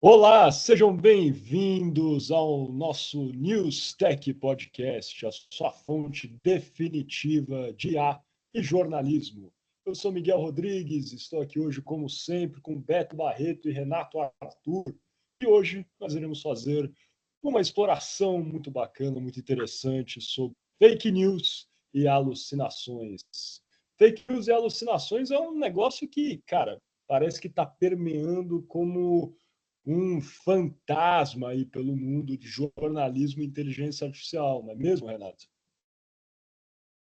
Olá, sejam bem-vindos ao nosso News Tech Podcast, a sua fonte definitiva de IA e jornalismo. Eu sou Miguel Rodrigues, estou aqui hoje, como sempre, com Beto Barreto e Renato Arthur. E hoje nós iremos fazer uma exploração muito bacana, muito interessante sobre fake news e alucinações. Fake news e alucinações é um negócio que, cara, parece que está permeando como um fantasma aí pelo mundo de jornalismo e inteligência artificial, não é mesmo, Renato?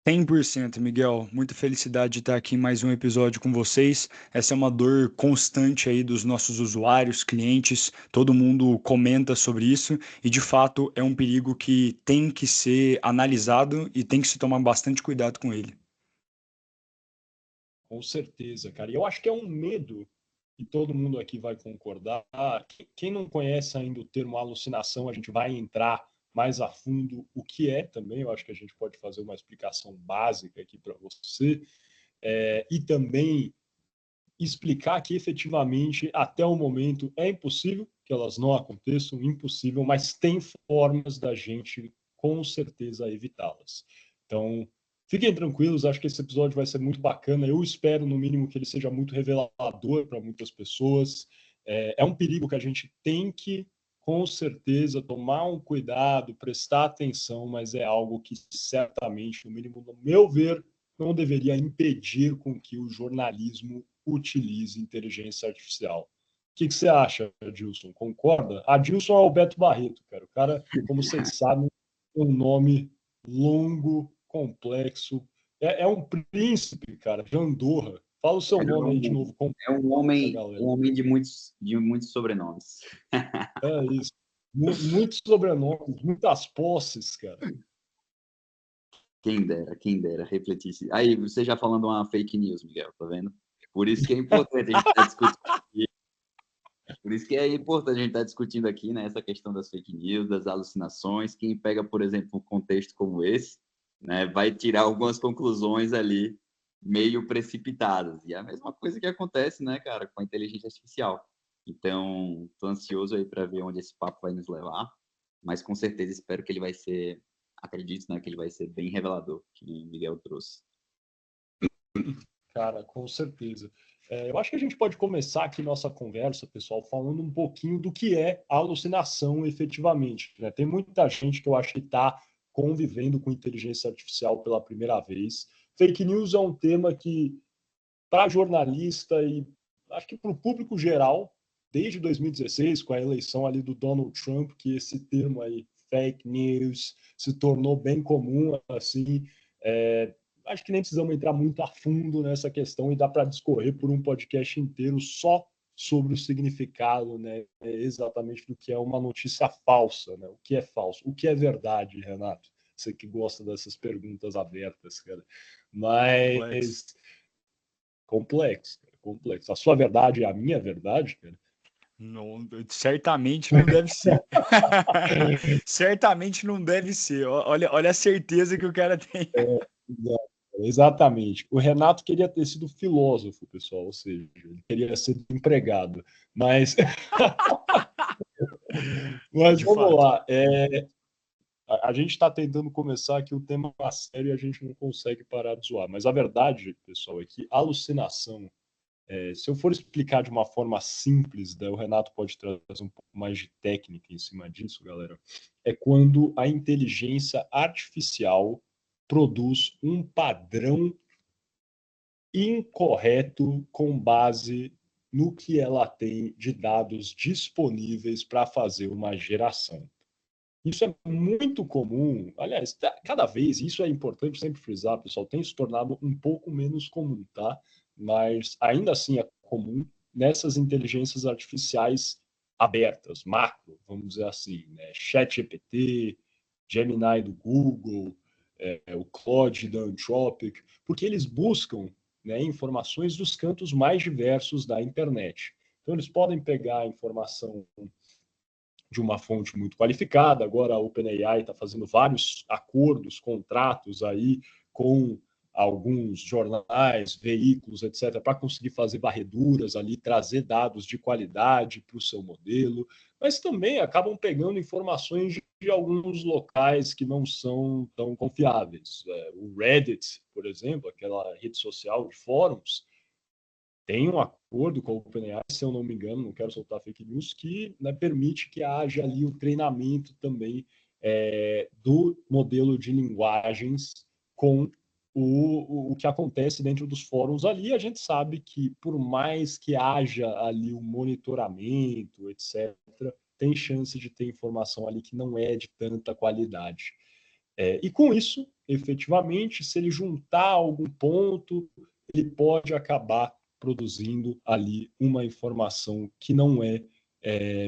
100%, Miguel. Muita felicidade de estar aqui em mais um episódio com vocês. Essa é uma dor constante aí dos nossos usuários, clientes, todo mundo comenta sobre isso e, de fato, é um perigo que tem que ser analisado e tem que se tomar bastante cuidado com ele. Com certeza, cara. E eu acho que é um medo, e todo mundo aqui vai concordar. Quem não conhece ainda o termo alucinação, a gente vai entrar mais a fundo o que é também. Eu acho que a gente pode fazer uma explicação básica aqui para você. E também explicar que efetivamente, até o momento, é impossível que elas não aconteçam, impossível, mas tem formas da gente, com certeza, evitá-las. Então, fiquem tranquilos, acho que esse episódio vai ser muito bacana. Eu espero, no mínimo, que ele seja muito revelador para muitas pessoas. É um perigo que a gente tem que, com certeza, tomar um cuidado, prestar atenção, mas é algo que certamente, no mínimo, no meu ver, não deveria impedir com que o jornalismo utilize inteligência artificial. O que você acha, Adilson? Concorda? Adilson é o Beto Barreto, cara. O cara, como vocês sabem, tem um nome longo, complexo. É um príncipe, cara, de Andorra. Fala o seu nome aí de novo, É um galera. homem de muitos sobrenomes. É isso. Muitos sobrenomes, muitas posses, cara. Quem dera refletisse. Aí, você já falando uma fake news, Miguel, tá vendo? Por isso que é importante a gente estar discutindo aqui. Por isso que é importante a gente estar discutindo aqui, né, essa questão das fake news, das alucinações. Quem pega, por exemplo, um contexto como esse, né, vai tirar algumas conclusões ali meio precipitadas. E é a mesma coisa que acontece, né, cara, com a inteligência artificial. Então, tô ansioso aí para ver onde esse papo vai nos levar, mas com certeza espero que ele vai ser, acredito, né, que ele vai ser bem revelador, que o Miguel trouxe. Cara, com certeza. Eu acho que a gente pode começar aqui nossa conversa, pessoal, falando um pouquinho do que é a alucinação efetivamente, né? Tem muita gente que eu acho que está convivendo com inteligência artificial pela primeira vez. Fake news é um tema que, para jornalista e acho que para o público geral, desde 2016, com a eleição ali do Donald Trump, que esse termo aí, fake news, se tornou bem comum, assim, acho que nem precisamos entrar muito a fundo nessa questão e dá para discorrer por um podcast inteiro só sobre o significado, né, exatamente do que é uma notícia falsa, né? O que é falso, o que é verdade, Renato? Você que gosta dessas perguntas abertas, cara. Mas complexo, cara, complexo. A sua verdade é a minha verdade, cara? Não, certamente não deve ser. Certamente não deve ser. Olha a certeza que o cara tem. Exatamente. O Renato queria ter sido filósofo, pessoal, ou seja, ele queria ser empregado. Mas, mas De vamos fato. lá. A gente está tentando começar aqui o tema sério e a gente não consegue parar de zoar. Mas a verdade, pessoal, é que alucinação, se eu for explicar de uma forma simples, daí o Renato pode trazer um pouco mais de técnica em cima disso, galera, é quando a inteligência artificial produz um padrão incorreto com base no que ela tem de dados disponíveis para fazer uma geração. Isso é muito comum, aliás, cada vez, isso é importante sempre frisar, pessoal, tem se tornado um pouco menos comum, tá? Mas ainda assim é comum nessas inteligências artificiais abertas, macro, vamos dizer assim, né? ChatGPT, Gemini do Google, o Claude da Anthropic, porque eles buscam, né, informações dos cantos mais diversos da internet. Então, eles podem pegar a informação de uma fonte muito qualificada. Agora a OpenAI está fazendo vários acordos, contratos aí com alguns jornais, veículos, etc., para conseguir fazer varreduras ali, trazer dados de qualidade para o seu modelo, mas também acabam pegando informações de alguns locais que não são tão confiáveis. O Reddit, por exemplo, aquela rede social de fóruns, tem um acordo com a OpenAI, se eu não me engano, não quero soltar fake news, que, né, permite que haja ali o treinamento também do modelo de linguagens com o que acontece dentro dos fóruns ali. A gente sabe que, por mais que haja ali o monitoramento, etc., tem chance de ter informação ali que não é de tanta qualidade. E com isso, efetivamente, se ele juntar algum ponto, ele pode acabar produzindo ali uma informação que não é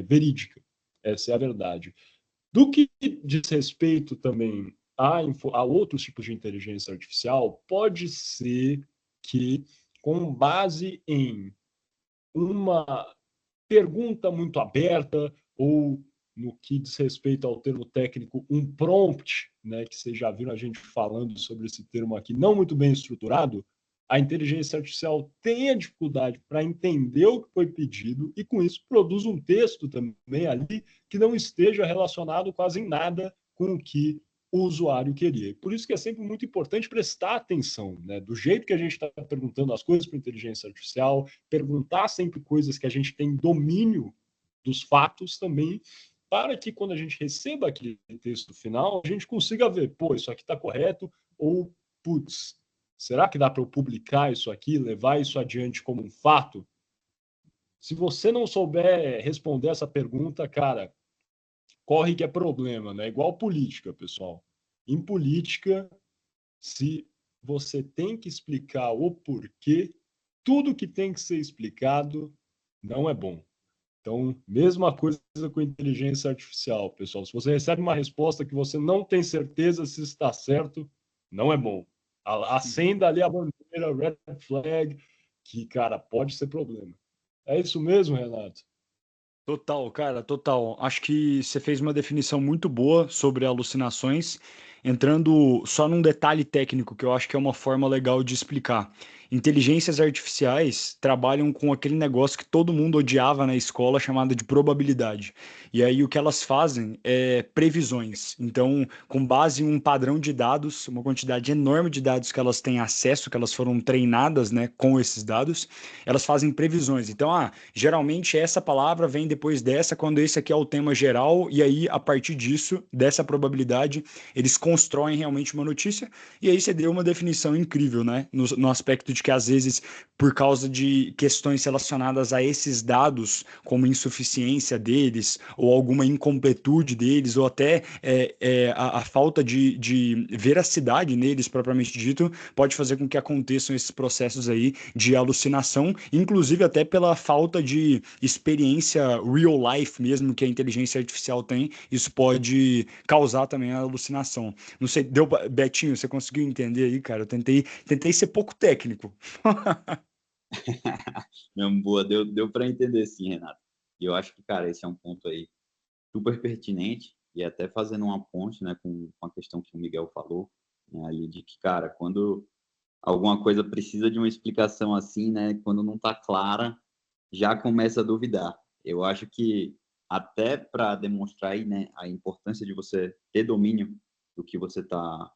verídica. Essa é a verdade. Do que diz respeito também a outros tipos de inteligência artificial, pode ser que, com base em uma pergunta muito aberta, ou no que diz respeito ao termo técnico, um prompt, né, que vocês já viram a gente falando sobre esse termo aqui, não muito bem estruturado, a inteligência artificial tem a dificuldade para entender o que foi pedido e, com isso, produz um texto também ali que não esteja relacionado quase em nada com o que o usuário queria. Por isso que é sempre muito importante prestar atenção, né, do jeito que a gente está perguntando as coisas para a inteligência artificial, perguntar sempre coisas que a gente tem domínio dos fatos também, para que quando a gente receba aquele texto final, a gente consiga ver, pô, isso aqui está correto, ou, putz, será que dá para eu publicar isso aqui, levar isso adiante como um fato? Se você não souber responder essa pergunta, cara, corre que é problema, né? Igual política, pessoal. Em política, se você tem que explicar o porquê, tudo que tem que ser explicado não é bom. Então, mesma coisa com inteligência artificial, pessoal. Se você recebe uma resposta que você não tem certeza se está certo, não é bom. Acenda ali a bandeira, red flag, que, cara, pode ser problema. É isso mesmo, Renato? Total, cara, total. Acho que você fez uma definição muito boa sobre alucinações, entrando só num detalhe técnico que eu acho que é uma forma legal de explicar. Inteligências artificiais trabalham com aquele negócio que todo mundo odiava na escola, chamado de probabilidade. E aí o que elas fazem é previsões. Então, com base em um padrão de dados, uma quantidade enorme de dados que elas têm acesso, que elas foram treinadas, né, com esses dados, elas fazem previsões. Então, geralmente essa palavra vem depois dessa, quando esse aqui é o tema geral, e aí, a partir disso, dessa probabilidade, eles constroem realmente uma notícia, e aí você deu uma definição incrível, né? No aspecto de que, às vezes, por causa de questões relacionadas a esses dados, como insuficiência deles, ou alguma incompletude deles, ou até a falta de veracidade neles, propriamente dito, pode fazer com que aconteçam esses processos aí de alucinação, inclusive até pela falta de experiência real life mesmo que a inteligência artificial tem, isso pode causar também a alucinação. Não sei, Betinho, você conseguiu entender aí, cara? Eu tentei ser pouco técnico. Não, boa, deu para entender sim, Renato. E eu acho que, cara, esse é um ponto aí super pertinente, e até fazendo uma ponte, né, com a questão que o Miguel falou, né, ali de que, cara, quando alguma coisa precisa de uma explicação assim, né, quando não está clara, já começa a duvidar. Eu acho que até para demonstrar aí, né, a importância de você ter domínio do que você tá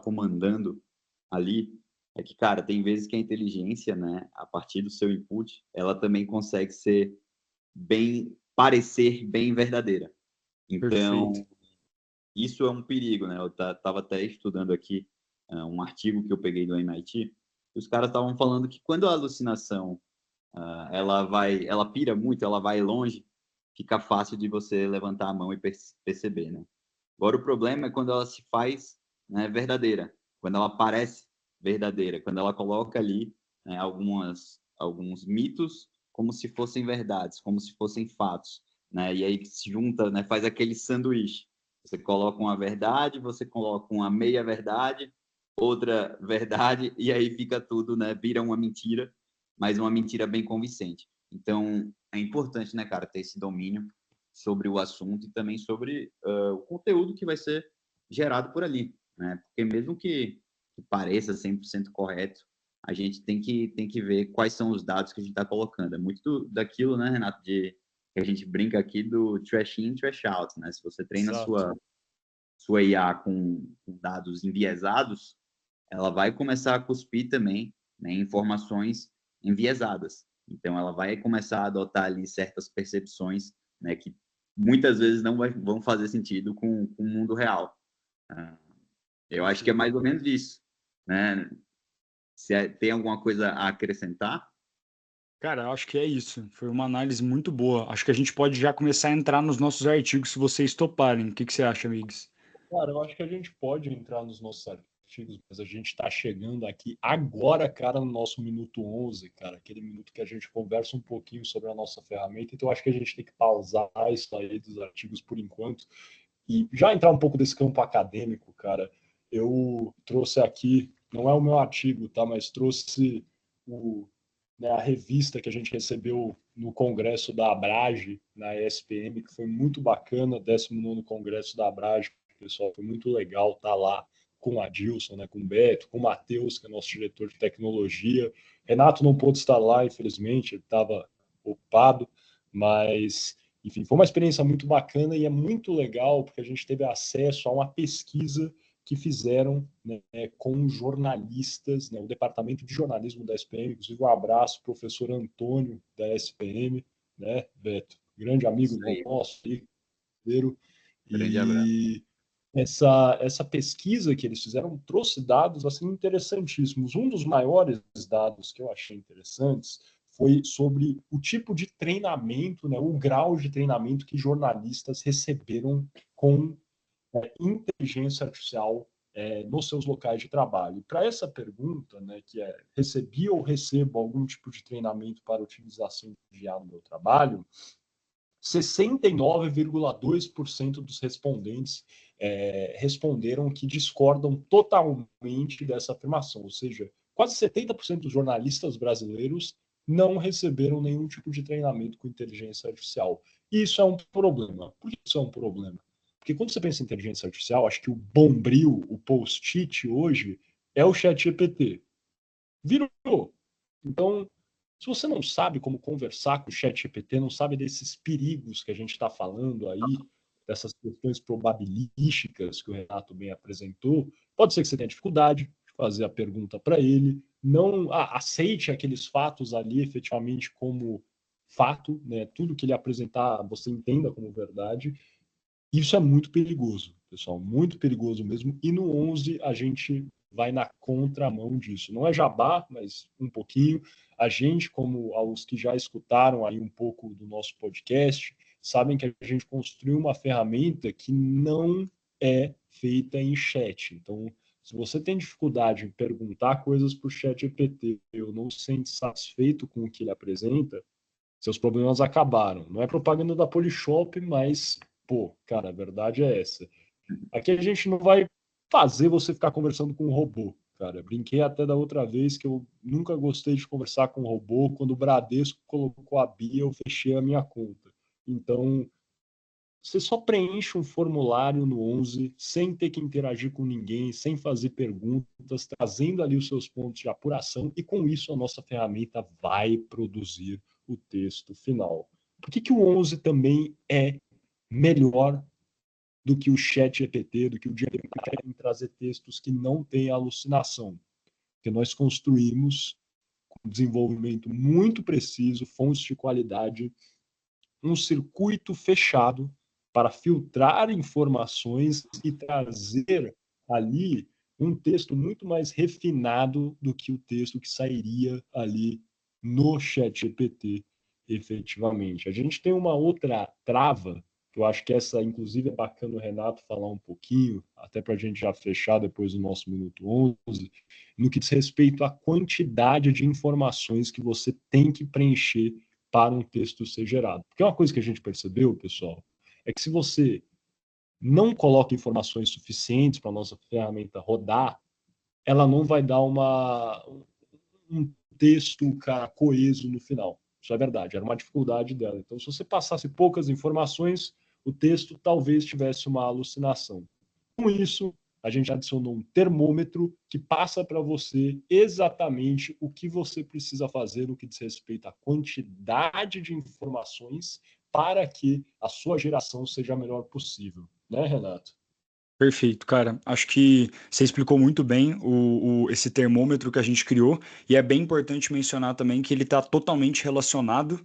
comandando ali, é que, cara, tem vezes que a inteligência, né, a partir do seu input, ela também consegue parecer bem verdadeira. Perfeito. Então, isso é um perigo, né? Eu tava até estudando aqui um artigo que eu peguei do MIT, e os caras estavam falando que quando a alucinação ela pira muito, ela vai longe, fica fácil de você levantar a mão e perceber, né? Agora o problema é quando ela se faz, né, verdadeira, quando ela parece verdadeira, quando ela coloca ali, né, alguns mitos como se fossem verdades, como se fossem fatos, né? E aí se junta, né, faz aquele sanduíche. Você coloca uma verdade, você coloca uma meia verdade, outra verdade, e aí fica tudo, né, vira uma mentira, mas uma mentira bem convincente. Então, é importante, né, cara, ter esse domínio sobre o assunto e também sobre o conteúdo que vai ser gerado por ali, né? Porque mesmo que que pareça 100% correto, a gente tem que ver quais são os dados que a gente está colocando. É muito daquilo, né, Renato, que a gente brinca aqui do trash in, trash out, né? Se você treina sua IA com dados enviesados, ela vai começar a cuspir também, né, informações enviesadas. Então, ela vai começar a adotar ali certas percepções, né, que muitas vezes não vão fazer sentido com o mundo real. Eu acho que é mais ou menos isso, né? Tem alguma coisa a acrescentar? Cara, eu acho que é isso. Foi uma análise muito boa. Acho que a gente pode já começar a entrar nos nossos artigos, se vocês toparem. O que você acha, amigos? Cara, eu acho que a gente pode entrar nos nossos artigos, mas a gente está chegando aqui agora, cara, no nosso minuto 11, cara, aquele minuto que a gente conversa um pouquinho sobre a nossa ferramenta. Então, eu acho que a gente tem que pausar isso aí dos artigos por enquanto e já entrar um pouco desse campo acadêmico, cara. Eu trouxe aqui, não é o meu artigo, tá, mas trouxe né, a revista que a gente recebeu no congresso da Abrage, na ESPM, que foi muito bacana, 19º congresso da Abrage, pessoal, foi muito legal estar lá com o Adilson, né, com o Beto, com o Matheus, que é nosso diretor de tecnologia. Renato não pôde estar lá, infelizmente, ele estava ocupado, mas, enfim, foi uma experiência muito bacana e é muito legal porque a gente teve acesso a uma pesquisa que fizeram, né, com jornalistas, né, o departamento de jornalismo da SPM, inclusive um abraço, professor Antônio da SPM, né, Beto, grande amigo nosso, Grande abraço. e essa pesquisa que eles fizeram trouxe dados assim interessantíssimos. Um dos maiores dados que eu achei interessantes foi sobre o tipo de treinamento, né, o grau de treinamento que jornalistas receberam com inteligência artificial nos seus locais de trabalho. Para essa pergunta, né, que é recebi ou recebo algum tipo de treinamento para utilização de IA no meu trabalho, 69,2% dos respondentes responderam que discordam totalmente dessa afirmação, ou seja, quase 70% dos jornalistas brasileiros não receberam nenhum tipo de treinamento com inteligência artificial. E isso é um problema. Por que isso é um problema? Porque quando você pensa em inteligência artificial, acho que o bombril, o post-it hoje é o ChatGPT. Virou. Então, se você não sabe como conversar com o ChatGPT, não sabe desses perigos que a gente está falando aí, dessas questões probabilísticas que o Renato bem apresentou, pode ser que você tenha dificuldade de fazer a pergunta para ele, não aceite aqueles fatos ali efetivamente como fato, né? Tudo que ele apresentar você entenda como verdade. Isso é muito perigoso, pessoal, muito perigoso mesmo. E no 11 a gente vai na contramão disso. Não é jabá, mas um pouquinho. A gente, como aos que já escutaram aí um pouco do nosso podcast, sabem que a gente construiu uma ferramenta que não é feita em chat. Então, se você tem dificuldade em perguntar coisas para o chat GPT ou não se sente satisfeito com o que ele apresenta, seus problemas acabaram. Não é propaganda da Polishop, mas, pô, cara, a verdade é essa. Aqui a gente não vai fazer você ficar conversando com um robô, cara. Brinquei até da outra vez que eu nunca gostei de conversar com um robô. Quando o Bradesco colocou a Bia, eu fechei a minha conta. Então, você só preenche um formulário no 11 sem ter que interagir com ninguém, sem fazer perguntas, trazendo ali os seus pontos de apuração e com isso a nossa ferramenta vai produzir o texto final. Por que o 11 também é melhor do que o chat GPT, do que o GPT em trazer textos que não têm alucinação? Porque nós construímos com desenvolvimento muito preciso, fontes de qualidade, um circuito fechado para filtrar informações e trazer ali um texto muito mais refinado do que o texto que sairia ali no chat GPT, efetivamente. A gente tem uma outra trava, que eu acho que essa, inclusive, é bacana o Renato falar um pouquinho, até para a gente já fechar depois do nosso minuto 11, no que diz respeito à quantidade de informações que você tem que preencher para um texto ser gerado. Porque uma coisa que a gente percebeu, pessoal, é que se você não coloca informações suficientes para a nossa ferramenta rodar, ela não vai dar um texto, cara, coeso no final. Isso é verdade, era uma dificuldade dela. Então, se você passasse poucas informações, o texto talvez tivesse uma alucinação. Com isso, a gente adicionou um termômetro que passa para você exatamente o que você precisa fazer no que diz respeito à quantidade de informações para que a sua geração seja a melhor possível. Né, Renato? Perfeito, cara. Acho que você explicou muito bem esse termômetro que a gente criou, e é bem importante mencionar também que ele está totalmente relacionado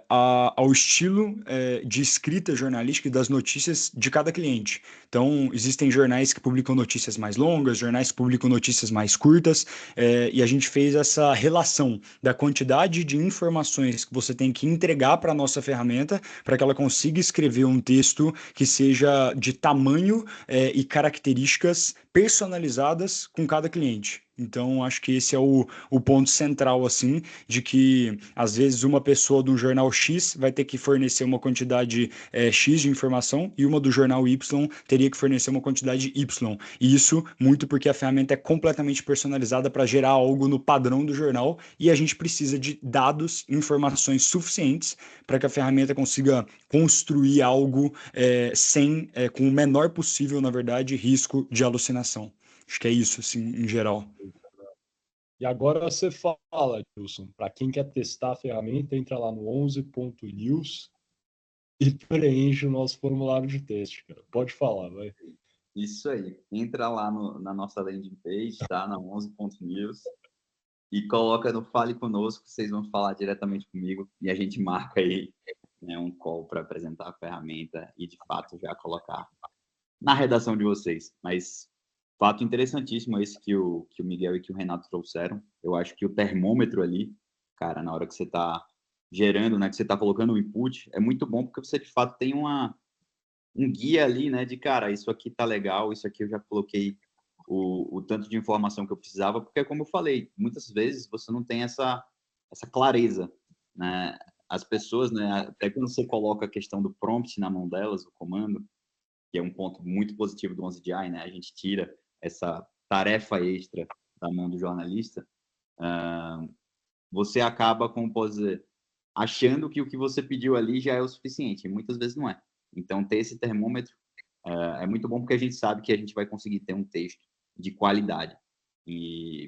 ao estilo de escrita jornalística e das notícias de cada cliente. Então, existem jornais que publicam notícias mais longas, jornais que publicam notícias mais curtas, e a gente fez essa relação da quantidade de informações que você tem que entregar para a nossa ferramenta para que ela consiga escrever um texto que seja de tamanho e características personalizadas com cada cliente. Então, acho que esse é o ponto central, assim, de que, às vezes, uma pessoa do jornal X vai ter que fornecer uma quantidade X de informação e uma do jornal Y teria que fornecer uma quantidade Y. E isso muito porque a ferramenta é completamente personalizada para gerar algo no padrão do jornal e a gente precisa de dados, informações suficientes para que a ferramenta consiga construir algo com o menor possível, na verdade, risco de alucinação. Acho que é isso, assim, em geral. E agora você fala, Wilson, para quem quer testar a ferramenta, entra lá no 11.news e preenche o nosso formulário de teste, cara. Pode falar, vai. Isso aí. Entra lá na nossa landing page, tá? Na 11.news e coloca no Fale Conosco, vocês vão falar diretamente comigo e a gente marca aí, né, um call para apresentar a ferramenta e, de fato, já colocar na redação de vocês. Mas fato interessantíssimo esse que o Miguel e que o Renato trouxeram. Eu acho que o termômetro ali, cara, na hora que você está gerando, né, que você está colocando o input, é muito bom porque você, de fato, tem um guia ali, né, de, cara, isso aqui tá legal, isso aqui eu já coloquei o tanto de informação que eu precisava, porque, como eu falei, muitas vezes você não tem essa clareza, né? As pessoas, né, até quando você coloca a questão do prompt na mão delas, o comando, que é um ponto muito positivo do 11DI, né? A gente tira essa tarefa extra da mão do jornalista, você acaba, como posso dizer, achando que o que você pediu ali já é o suficiente, e muitas vezes não é. Então, ter esse termômetro é muito bom porque a gente sabe que a gente vai conseguir ter um texto de qualidade. E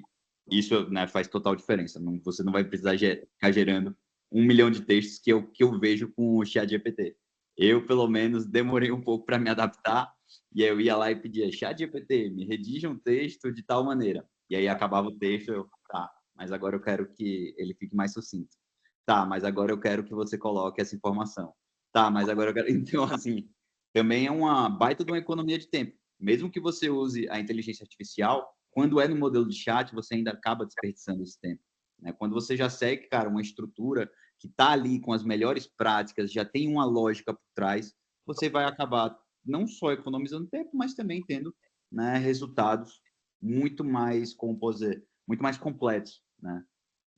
isso, né, faz total diferença. Você não vai precisar ficar gerando 1 milhão de textos que eu vejo com o ChatGPT. Eu, pelo menos, demorei um pouco para me adaptar, e aí eu ia lá e pedia, ChatGPT, me redija um texto de tal maneira. E aí acabava o texto, tá, mas agora eu quero que ele fique mais sucinto. Tá, mas agora eu quero que você coloque essa informação. Tá, mas agora eu quero... Então, assim, também é uma baita de uma economia de tempo. Mesmo que você use a inteligência artificial, quando é no modelo de chat, você ainda acaba desperdiçando esse tempo, né? Quando você já segue, cara, uma estrutura que está ali com as melhores práticas, já tem uma lógica por trás, você vai acabar não só economizando tempo, mas também tendo, né, resultados muito mais, como posso dizer, muito mais completos, né?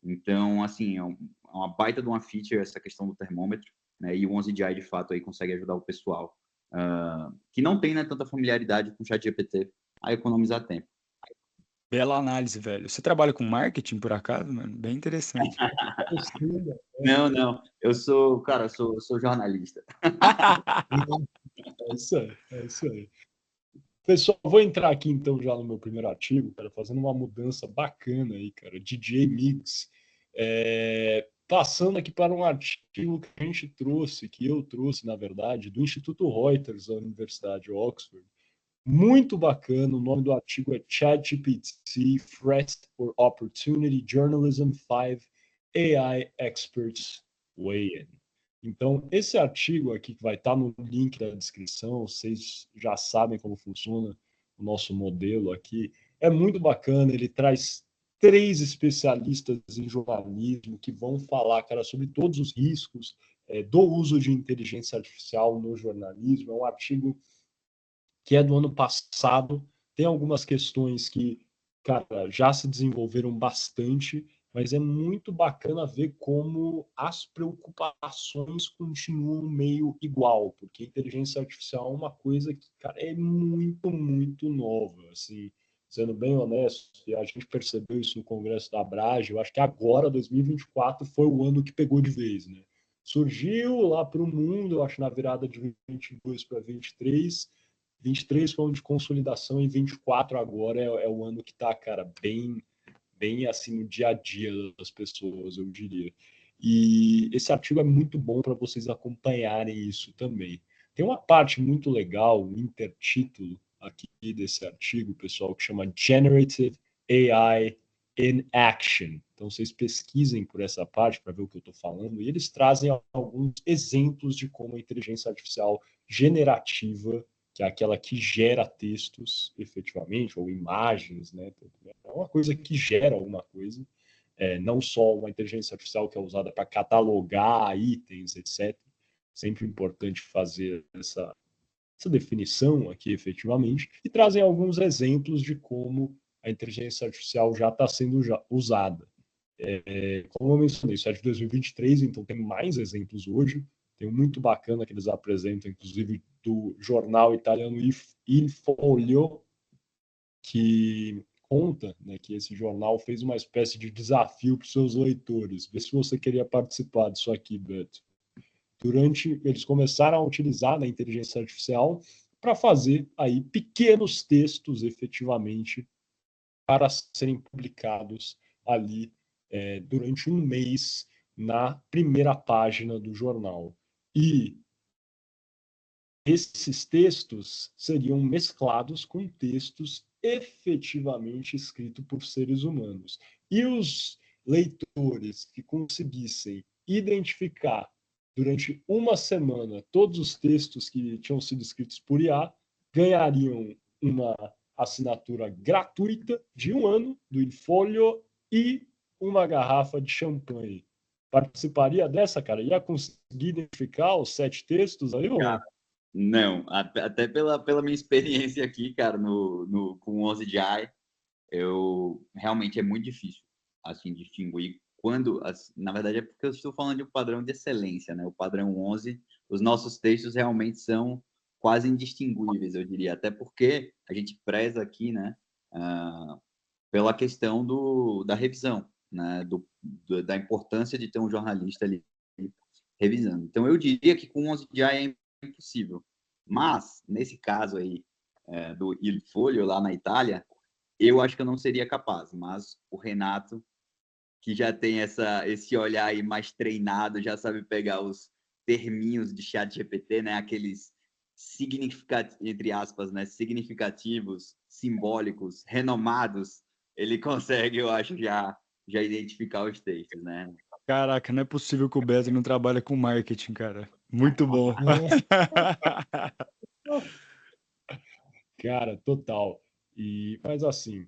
Então, assim, é uma baita de uma feature essa questão do termômetro, né? E o 11DI, de fato, aí consegue ajudar o pessoal que não tem, né, tanta familiaridade com o ChatGPT a economizar tempo. Bela análise, velho. Você trabalha com marketing, por acaso, mano? Bem interessante. Não, não. Eu sou, cara, eu sou jornalista. É isso aí, é isso aí. Pessoal, vou entrar aqui então já no meu primeiro artigo, cara, fazendo uma mudança bacana aí, cara. DJ Mix. Passando aqui para um artigo que a gente trouxe, que eu trouxe, na verdade, do Instituto Reuters da Universidade de Oxford. Muito bacana, o nome do artigo é ChatGPT Threat or Opportunity Journalism 5 AI Experts Weigh In. Então, esse artigo aqui que vai estar no link da descrição, vocês já sabem como funciona o nosso modelo aqui, é muito bacana, ele traz 3 especialistas em jornalismo que vão falar, cara, sobre todos os riscos do uso de inteligência artificial no jornalismo. É um artigo que é do ano passado, tem algumas questões que, cara, já se desenvolveram bastante, mas é muito bacana ver como as preocupações continuam meio igual, porque inteligência artificial é uma coisa que, cara, é muito, muito nova, assim, sendo bem honesto, e a gente percebeu isso no Congresso da Abrage, eu acho que agora, 2024, foi o ano que pegou de vez, né? Surgiu lá para o mundo, eu acho, na virada de 22 para 23, 23 foi um de consolidação e 24 agora é o ano que está, cara, bem assim no dia a dia das pessoas, eu diria. E esse artigo é muito bom para vocês acompanharem isso também. Tem uma parte muito legal, um intertítulo aqui desse artigo, pessoal, que chama Generative AI in Action. Então, vocês pesquisem por essa parte para ver o que eu estou falando, e eles trazem alguns exemplos de como a inteligência artificial generativa, que é aquela que gera textos efetivamente, ou imagens, né? É uma coisa que gera alguma coisa, não só uma inteligência artificial que é usada para catalogar itens, etc. Sempre importante fazer essa definição aqui efetivamente, e trazem alguns exemplos de como a inteligência artificial já está sendo usada. Como eu mencionei, isso é de 2023, então tem mais exemplos hoje. Tem um muito bacana que eles apresentam, inclusive, do jornal italiano Il Foglio, que conta, né, que esse jornal fez uma espécie de desafio para os seus leitores. Vê se você queria participar disso aqui, Beto. Eles começaram a utilizar a inteligência artificial para fazer aí pequenos textos, efetivamente, para serem publicados ali durante um mês na primeira página do jornal. E esses textos seriam mesclados com textos efetivamente escritos por seres humanos. E os leitores que conseguissem identificar durante uma semana todos os textos que tinham sido escritos por IA ganhariam uma assinatura gratuita de 1 ano do InFolio e uma garrafa de champanhe. Participaria dessa, cara? Ia conseguir identificar os 7 textos aí, ou não? Não, até pela minha experiência aqui, cara, com o 11GI, realmente é muito difícil, assim, distinguir quando, na verdade é porque eu estou falando de um padrão de excelência, né? O padrão 11, os nossos textos realmente são quase indistinguíveis, eu diria, até porque a gente preza aqui, né, pela questão da revisão, né, da importância de ter um jornalista ali revisando. Então, eu diria que com 11GI é impossível. Mas, nesse caso aí, do Il Foglio, lá na Itália, eu acho que eu não seria capaz. Mas o Renato, que já tem esse olhar aí mais treinado, já sabe pegar os terminhos de chat GPT, né? Aqueles entre aspas, né? Significativos, simbólicos, renomados. Ele consegue, eu acho, já identificar os textos, né? Caraca, não é possível que o Beto não trabalha com marketing, cara. Muito bom. Cara, total. Mas assim,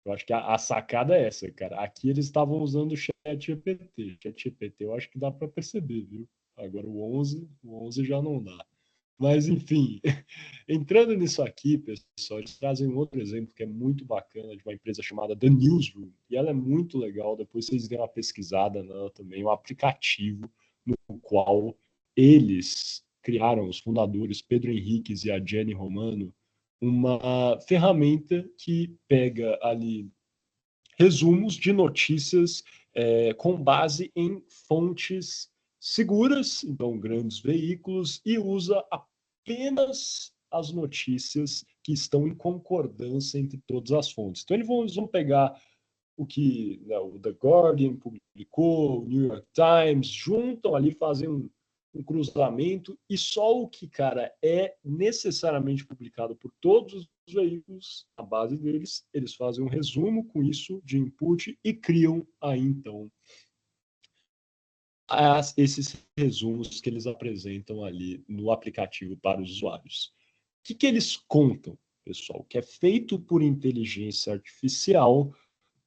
eu acho que a sacada é essa, cara. Aqui eles estavam usando o chat GPT. Chat GPT eu acho que dá para perceber, viu? Agora o 11 já não dá. Mas, enfim, entrando nisso aqui, pessoal, eles trazem um outro exemplo que é muito bacana de uma empresa chamada The Newsroom. E ela é muito legal. Depois vocês dêem uma pesquisada nela também, um aplicativo no qual eles criaram, os fundadores, Pedro Henriques e a Jenny Romano, uma ferramenta que pega ali resumos de notícias com base em fontes seguras, então grandes veículos, e usa apenas as notícias que estão em concordância entre todas as fontes. Então eles vão pegar o que, né, o The Guardian publicou, o New York Times, juntam ali, fazem um cruzamento, e só o que, cara, é necessariamente publicado por todos os veículos, a base deles, eles fazem um resumo com isso de input e criam aí, então, esses resumos que eles apresentam ali no aplicativo para os usuários. O que eles contam, pessoal? Que é feito por inteligência artificial,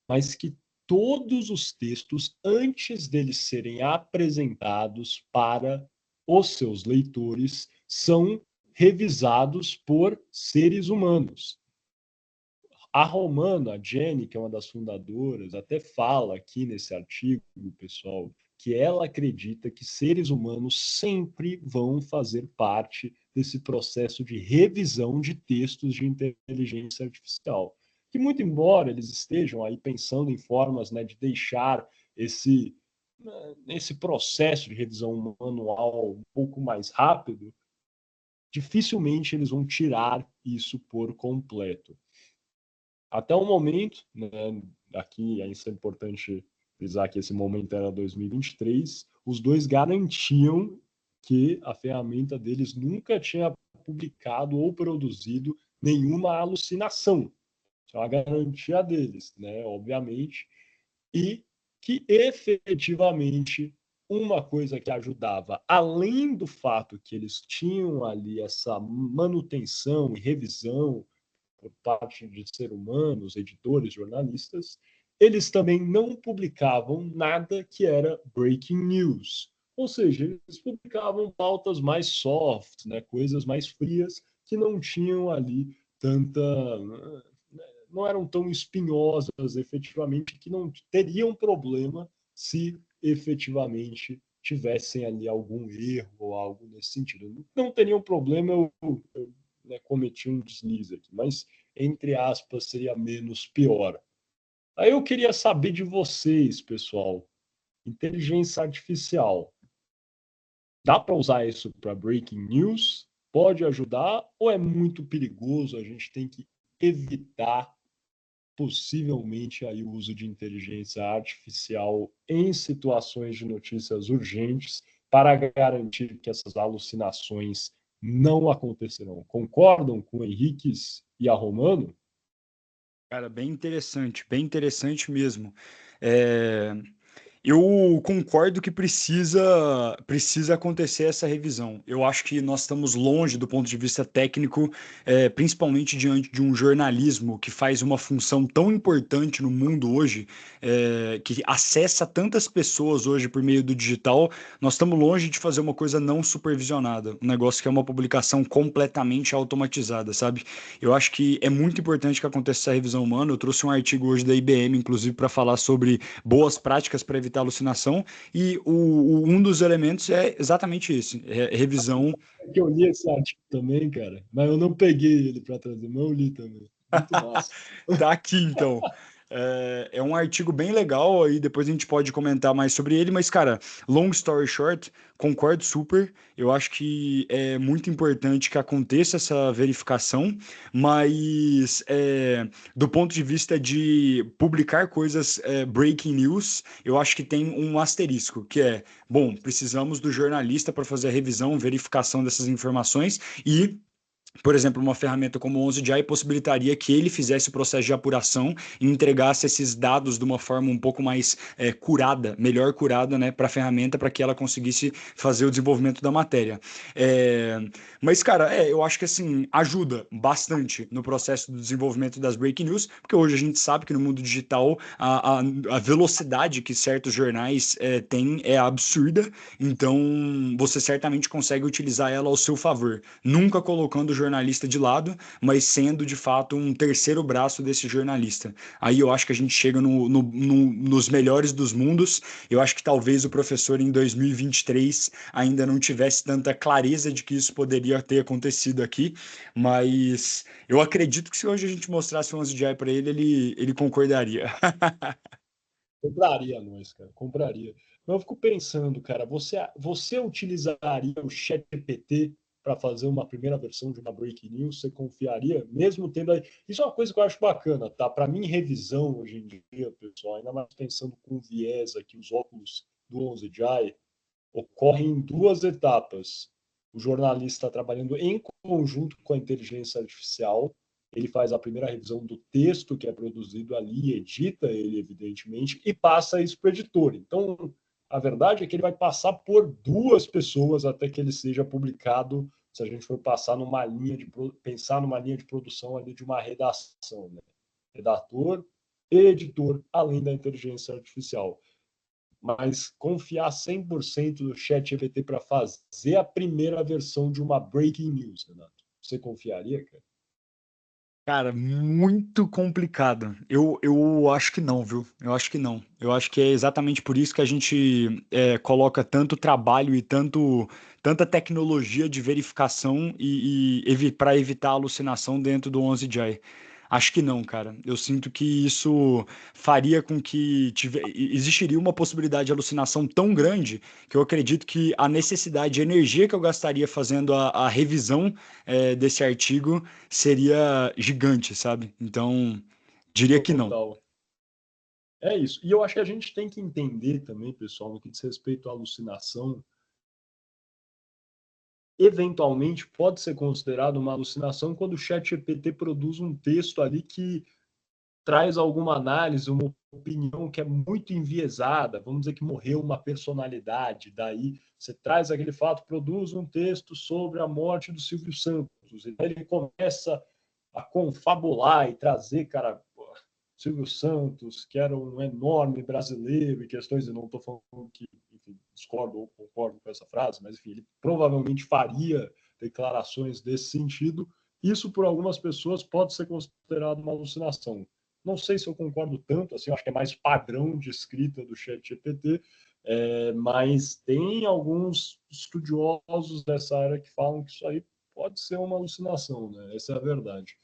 mas que todos os textos, antes deles serem apresentados para os seus leitores, são revisados por seres humanos. A Romana, a Jenny, que é uma das fundadoras, até fala aqui nesse artigo, pessoal, que ela acredita que seres humanos sempre vão fazer parte desse processo de revisão de textos de inteligência artificial. Que, muito embora eles estejam aí pensando em formas, né, de deixar esse processo de revisão manual um pouco mais rápido, dificilmente eles vão tirar isso por completo. Até o momento, né, aqui é importante frisar que esse momento era 2023, os dois garantiam que a ferramenta deles nunca tinha publicado ou produzido nenhuma alucinação. Isso é uma garantia deles, né, obviamente, e que efetivamente uma coisa que ajudava, além do fato que eles tinham ali essa manutenção e revisão por parte de seres humanos, editores, jornalistas, eles também não publicavam nada que era breaking news. Ou seja, eles publicavam pautas mais soft, né, coisas mais frias, que não tinham ali tanta. Não eram tão espinhosas efetivamente, que não teriam problema se efetivamente tivessem ali algum erro ou algo nesse sentido. Não teriam problema eu né, cometi um deslize aqui, mas, entre aspas, seria menos pior. Aí eu queria saber de vocês, pessoal, inteligência artificial, dá para usar isso para breaking news? Pode ajudar ou é muito perigoso? A gente tem que evitar possivelmente aí o uso de inteligência artificial em situações de notícias urgentes para garantir que essas alucinações não acontecerão. Concordam com o Henriques e a Romano? Cara, bem interessante mesmo. É, Eu concordo que precisa acontecer essa revisão. Eu acho que nós estamos longe do ponto de vista técnico, principalmente diante de um jornalismo que faz uma função tão importante no mundo hoje, que acessa tantas pessoas hoje por meio do digital. Nós estamos longe de fazer uma coisa não supervisionada, um negócio que é uma publicação completamente automatizada, sabe? Eu acho que é muito importante que aconteça essa revisão humana. Eu trouxe um artigo hoje da IBM, inclusive, para falar sobre boas práticas para evitar alucinação, e um dos elementos é exatamente esse, revisão. Que eu li esse artigo também, cara, mas eu não peguei ele para trazer, mas eu li também. Muito massa. Tá aqui, então. É um artigo bem legal, aí depois a gente pode comentar mais sobre ele, mas, cara, long story short, concordo super. Eu acho que é muito importante que aconteça essa verificação, mas do ponto de vista de publicar coisas breaking news, eu acho que tem um asterisco, que é, bom, precisamos do jornalista para fazer a revisão, verificação dessas informações e por exemplo, uma ferramenta como o 11 possibilitaria que ele fizesse o processo de apuração e entregasse esses dados de uma forma um pouco mais curada, melhor curada, né, para a ferramenta, para que ela conseguisse fazer o desenvolvimento da matéria. Mas, cara, eu acho que assim, ajuda bastante no processo do desenvolvimento das breaking news, porque hoje a gente sabe que no mundo digital a velocidade que certos jornais têm é absurda, então você certamente consegue utilizar ela ao seu favor, nunca colocando o jornalista de lado, mas sendo de fato um terceiro braço desse jornalista. Aí eu acho que a gente chega nos melhores dos mundos. Eu acho que talvez o professor em 2023 ainda não tivesse tanta clareza de que isso poderia ter acontecido aqui, mas eu acredito que se hoje a gente mostrasse o 11 para ele concordaria. Compraria nós, cara, compraria. Mas eu fico pensando, cara, você utilizaria o ChatGPT para fazer uma primeira versão de uma breaking news? Você confiaria, mesmo tendo aí. Isso é uma coisa que eu acho bacana, tá? Para mim, revisão hoje em dia, pessoal, ainda mais pensando com viés aqui, os óculos do 11 ocorrem em duas etapas. O jornalista está trabalhando em conjunto com a inteligência artificial, ele faz a primeira revisão do texto que é produzido ali, edita ele, evidentemente, e passa isso para o editor. Então, a verdade é que ele vai passar por duas pessoas até que ele seja publicado, se a gente for passar numa linha de pensar numa linha de produção ali de uma redação, né? Redator e editor, além da inteligência artificial. Mas confiar 100% no ChatGPT para fazer a primeira versão de uma breaking news, Renato, você confiaria, cara? Cara, muito complicado. Eu acho que não, viu? Eu acho que não. Eu acho que é exatamente por isso que a gente coloca tanto trabalho e tanta tecnologia de verificação para evitar alucinação dentro do 11 Jai. Acho que não, cara. Eu sinto que isso faria com que existiria uma possibilidade de alucinação tão grande que eu acredito que a necessidade de energia que eu gastaria fazendo a revisão desse artigo seria gigante, sabe? Então, diria que não. Total. É isso. E eu acho que a gente tem que entender também, pessoal, no que diz respeito à alucinação, eventualmente pode ser considerado uma alucinação quando o ChatGPT produz um texto ali que traz alguma análise, uma opinião que é muito enviesada, vamos dizer que morreu uma personalidade, daí você traz aquele fato, produz um texto sobre a morte do Silvio Santos, e daí ele começa a confabular e trazer, cara, Silvio Santos, que era um enorme brasileiro, e questões, eu não estou falando que, enfim, discordo ou concordo com essa frase, mas, enfim, ele provavelmente faria declarações desse sentido. Isso, por algumas pessoas, pode ser considerado uma alucinação. Não sei se eu concordo tanto, assim, eu acho que é mais padrão de escrita do ChatGPT, mas tem alguns estudiosos dessa área que falam que isso aí pode ser uma alucinação, né? Essa é a verdade.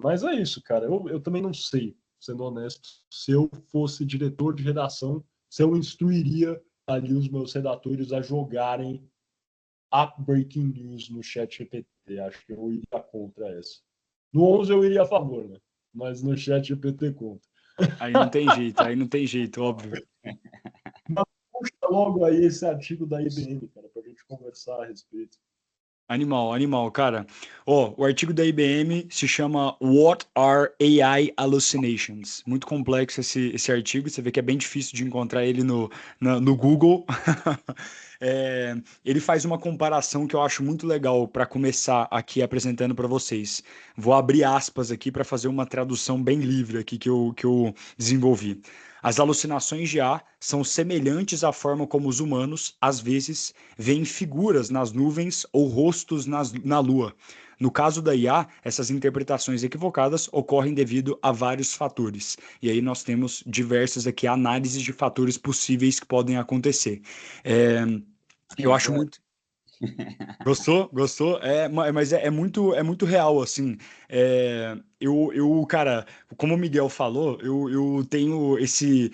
Mas é isso, cara. Eu também não sei, sendo honesto, se eu fosse diretor de redação, se eu instruiria ali os meus redatores a jogarem a breaking news no chat GPT. Acho que eu iria contra essa. No 11 eu iria a favor, né? Mas no chat GPT contra. Aí não tem jeito, óbvio. Puxa logo aí esse artigo da IBM, cara, pra gente conversar a respeito. Animal, cara. Ó, o artigo da IBM se chama What are AI Hallucinations? Muito complexo esse artigo, você vê que é bem difícil de encontrar ele no Google. Ele faz uma comparação que eu acho muito legal para começar aqui apresentando para vocês. Vou abrir aspas aqui para fazer uma tradução bem livre aqui que eu desenvolvi. As alucinações de A são semelhantes à forma como os humanos, às vezes, veem figuras nas nuvens ou rostos na Lua. No caso da IA, essas interpretações equivocadas ocorrem devido a vários fatores. E aí nós temos diversas aqui análises de fatores possíveis que podem acontecer. Eu acho muito. Gostou? Gostou? Mas é muito real, assim. Cara, como o Miguel falou, eu tenho esse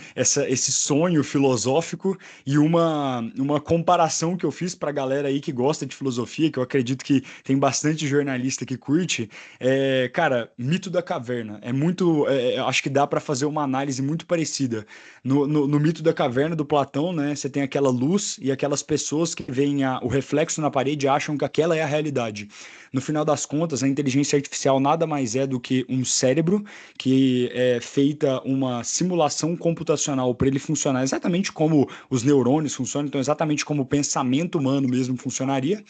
sonho filosófico e uma comparação que eu fiz para a galera aí que gosta de filosofia, que eu acredito que tem bastante jornalista que curte. Cara, Mito da Caverna. Acho que dá para fazer uma análise muito parecida. No Mito da Caverna do Platão, né, você tem aquela luz e aquelas pessoas que veem o reflexo na parede e acham que aquela é a realidade. No final das contas, a inteligência artificial nada mais é do que um cérebro que é feita uma simulação computacional para ele funcionar exatamente como os neurônios funcionam, então exatamente como o pensamento humano mesmo funcionaria.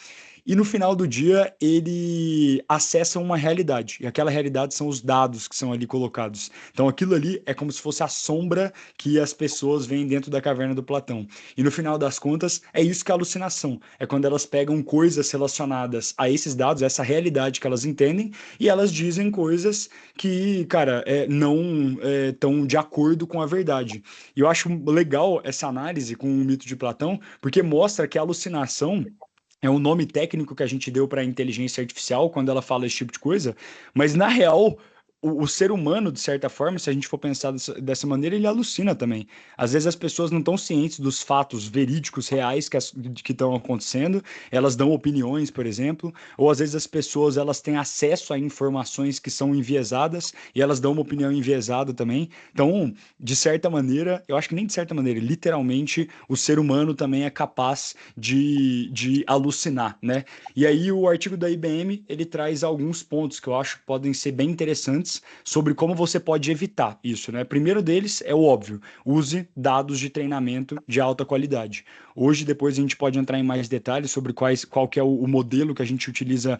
E no final do dia, ele acessa uma realidade. E aquela realidade são os dados que são ali colocados. Então aquilo ali é como se fosse a sombra que as pessoas veem dentro da caverna do Platão. E no final das contas, é isso que é alucinação. É quando elas pegam coisas relacionadas a esses dados, a essa realidade que elas entendem, e elas dizem coisas que, cara, não estão de acordo com a verdade. E eu acho legal essa análise com o mito de Platão, porque mostra que a alucinação é um nome técnico que a gente deu para a inteligência artificial quando ela fala esse tipo de coisa, mas na real, o ser humano, de certa forma, se a gente for pensar dessa maneira, ele alucina também. Às vezes as pessoas não estão cientes dos fatos verídicos, reais que estão acontecendo, elas dão opiniões, por exemplo, ou às vezes as pessoas elas têm acesso a informações que são enviesadas e elas dão uma opinião enviesada também. Então, de certa maneira, eu acho que nem de certa maneira, literalmente, o ser humano também é capaz de alucinar, né? E aí o artigo da IBM, ele traz alguns pontos que eu acho que podem ser bem interessantes sobre como você pode evitar isso, né? Primeiro deles é o óbvio, use dados de treinamento de alta qualidade. Hoje, depois a gente pode entrar em mais detalhes sobre qual que é o modelo que a gente utiliza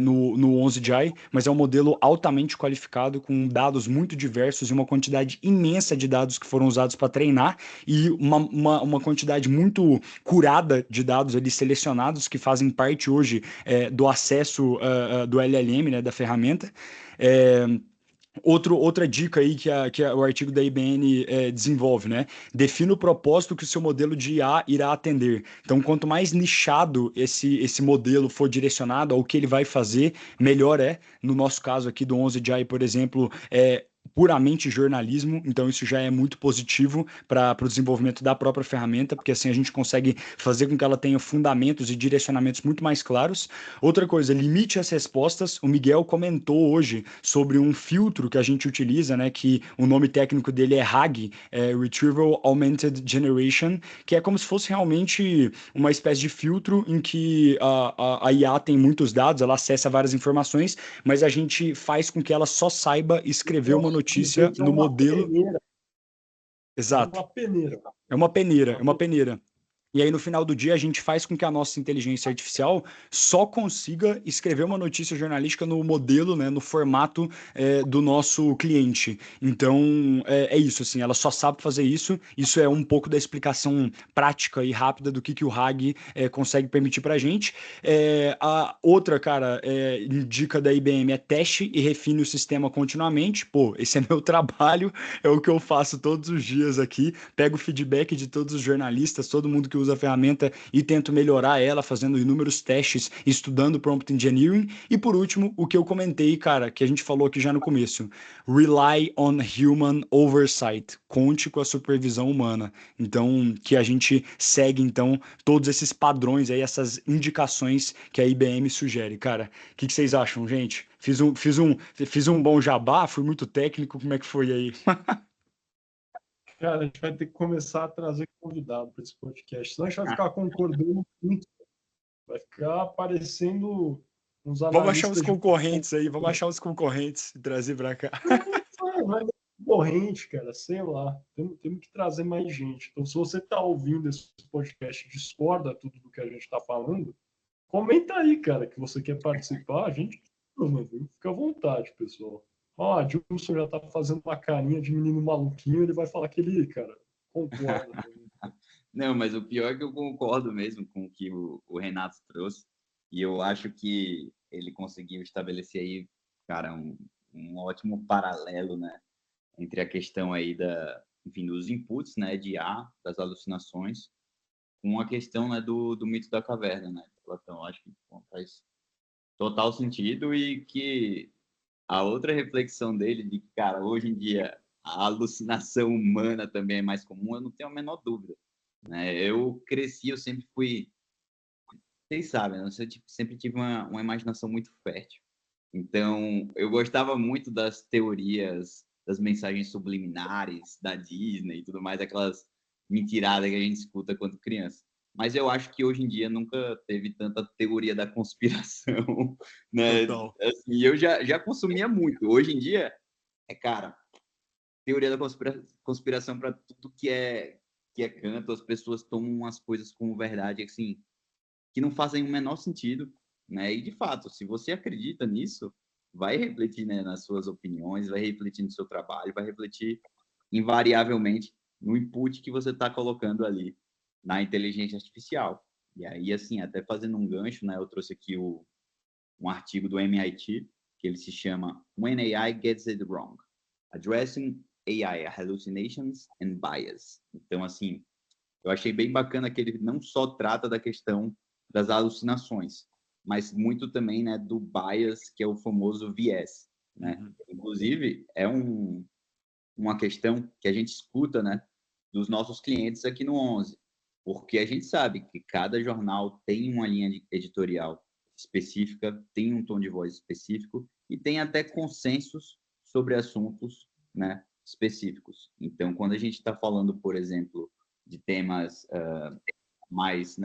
no 11GI, mas é um modelo altamente qualificado, com dados muito diversos e uma quantidade imensa de dados que foram usados para treinar e uma quantidade muito curada de dados ali selecionados que fazem parte hoje do acesso do LLM, né, da ferramenta. Outra dica aí que o artigo da IBM desenvolve, né? Defina o propósito que o seu modelo de IA irá atender. Então, quanto mais nichado esse modelo for direcionado ao que ele vai fazer, melhor é. No nosso caso aqui do 11 por exemplo, puramente jornalismo, então isso já é muito positivo para o desenvolvimento da própria ferramenta, porque assim a gente consegue fazer com que ela tenha fundamentos e direcionamentos muito mais claros. Outra coisa, limite as respostas. O Miguel comentou hoje sobre um filtro que a gente utiliza, né, que o nome técnico dele é RAG, Retrieval Augmented Generation, que é como se fosse realmente uma espécie de filtro em que a IA tem muitos dados, ela acessa várias informações, mas a gente faz com que ela só saiba escrever uma notícia no modelo. Exato. É uma peneira, é uma peneira. E aí, no final do dia, a gente faz com que a nossa inteligência artificial só consiga escrever uma notícia jornalística no modelo, né, no formato do nosso cliente. Então, é isso, assim, ela só sabe fazer isso. Isso é um pouco da explicação prática e rápida do que o RAG consegue permitir para a gente. A outra, cara, dica da IBM é teste e refine o sistema continuamente. Pô, esse é meu trabalho, é o que eu faço todos os dias aqui. Pego o feedback de todos os jornalistas, todo mundo que usa a ferramenta e tento melhorar ela, fazendo inúmeros testes, estudando prompt engineering. E por último, o que eu comentei, cara, que a gente falou aqui já no começo, rely on human oversight, conte com a supervisão humana. Então, que a gente segue, então, todos esses padrões aí, essas indicações que a IBM sugere. Cara, o que vocês acham, gente? Fiz um bom jabá, fui muito técnico, como é que foi aí? Cara, a gente vai ter que começar a trazer convidado para esse podcast, senão a gente vai ficar concordando muito. Vai ficar aparecendo uns Vamos achar uns analistas concorrentes aí, vamos achar uns concorrentes e trazer para cá. Vai ter concorrente, cara, sei lá. Temos que trazer mais gente. Então, se você está ouvindo esse podcast e discorda tudo do que a gente está falando, comenta aí, cara, que você quer participar. A gente fica à vontade, pessoal. Ó, a Dilson já tá fazendo uma carinha de menino maluquinho, ele vai falar que ele, cara, concorda. Não, mas o pior é que eu concordo mesmo com o que o Renato trouxe. E eu acho que ele conseguiu estabelecer aí, cara, um ótimo paralelo, né, entre a questão aí enfim, dos inputs, né, de IA, das alucinações, com a questão, né, do mito da caverna, né, de Platão. Acho que bom, faz total sentido e que a outra reflexão dele de que, cara, hoje em dia a alucinação humana também é mais comum, eu não tenho a menor dúvida, né? Eu cresci, eu sempre fui, vocês sabem, né? Eu sempre tive uma imaginação muito fértil. Então, eu gostava muito das teorias, das mensagens subliminares da Disney e tudo mais, aquelas mentiradas que a gente escuta quando criança. Mas eu acho que hoje em dia nunca teve tanta teoria da conspiração, né? Total. Assim, eu já consumia muito. Hoje em dia, cara, teoria da conspiração para tudo que é canto, as pessoas tomam as coisas como verdade, assim, que não fazem o menor sentido, né? E de fato, se você acredita nisso, vai refletir, né, nas suas opiniões, vai refletir no seu trabalho, vai refletir invariavelmente no input que você está colocando ali na inteligência artificial. E aí, assim, até fazendo um gancho, né? Eu trouxe aqui um artigo do MIT que ele se chama When AI Gets It Wrong: Addressing AI Hallucinations and Bias. Então, assim, eu achei bem bacana que ele não só trata da questão das alucinações, mas muito também, né, do bias, que é o famoso viés, né? Uhum. Inclusive, é uma questão que a gente escuta, né, dos nossos clientes aqui no 11, porque a gente sabe que cada jornal tem uma linha editorial específica, tem um tom de voz específico e tem até consensos sobre assuntos, né, específicos. Então, quando a gente está falando, por exemplo, de temas mais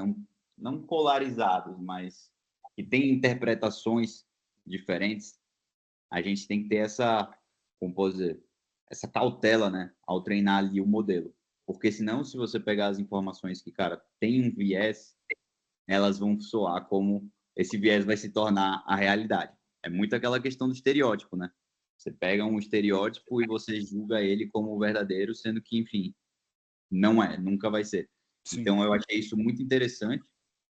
não polarizados, mas que têm interpretações diferentes, a gente tem que ter como posso dizer, essa cautela, né, ao treinar ali o modelo. Porque senão, se você pegar as informações que, cara, tem um viés, elas vão soar como esse viés vai se tornar a realidade. É muito aquela questão do estereótipo, né? Você pega um estereótipo e você julga ele como verdadeiro, sendo que, enfim, não é, nunca vai ser. Sim. Então, eu achei isso muito interessante.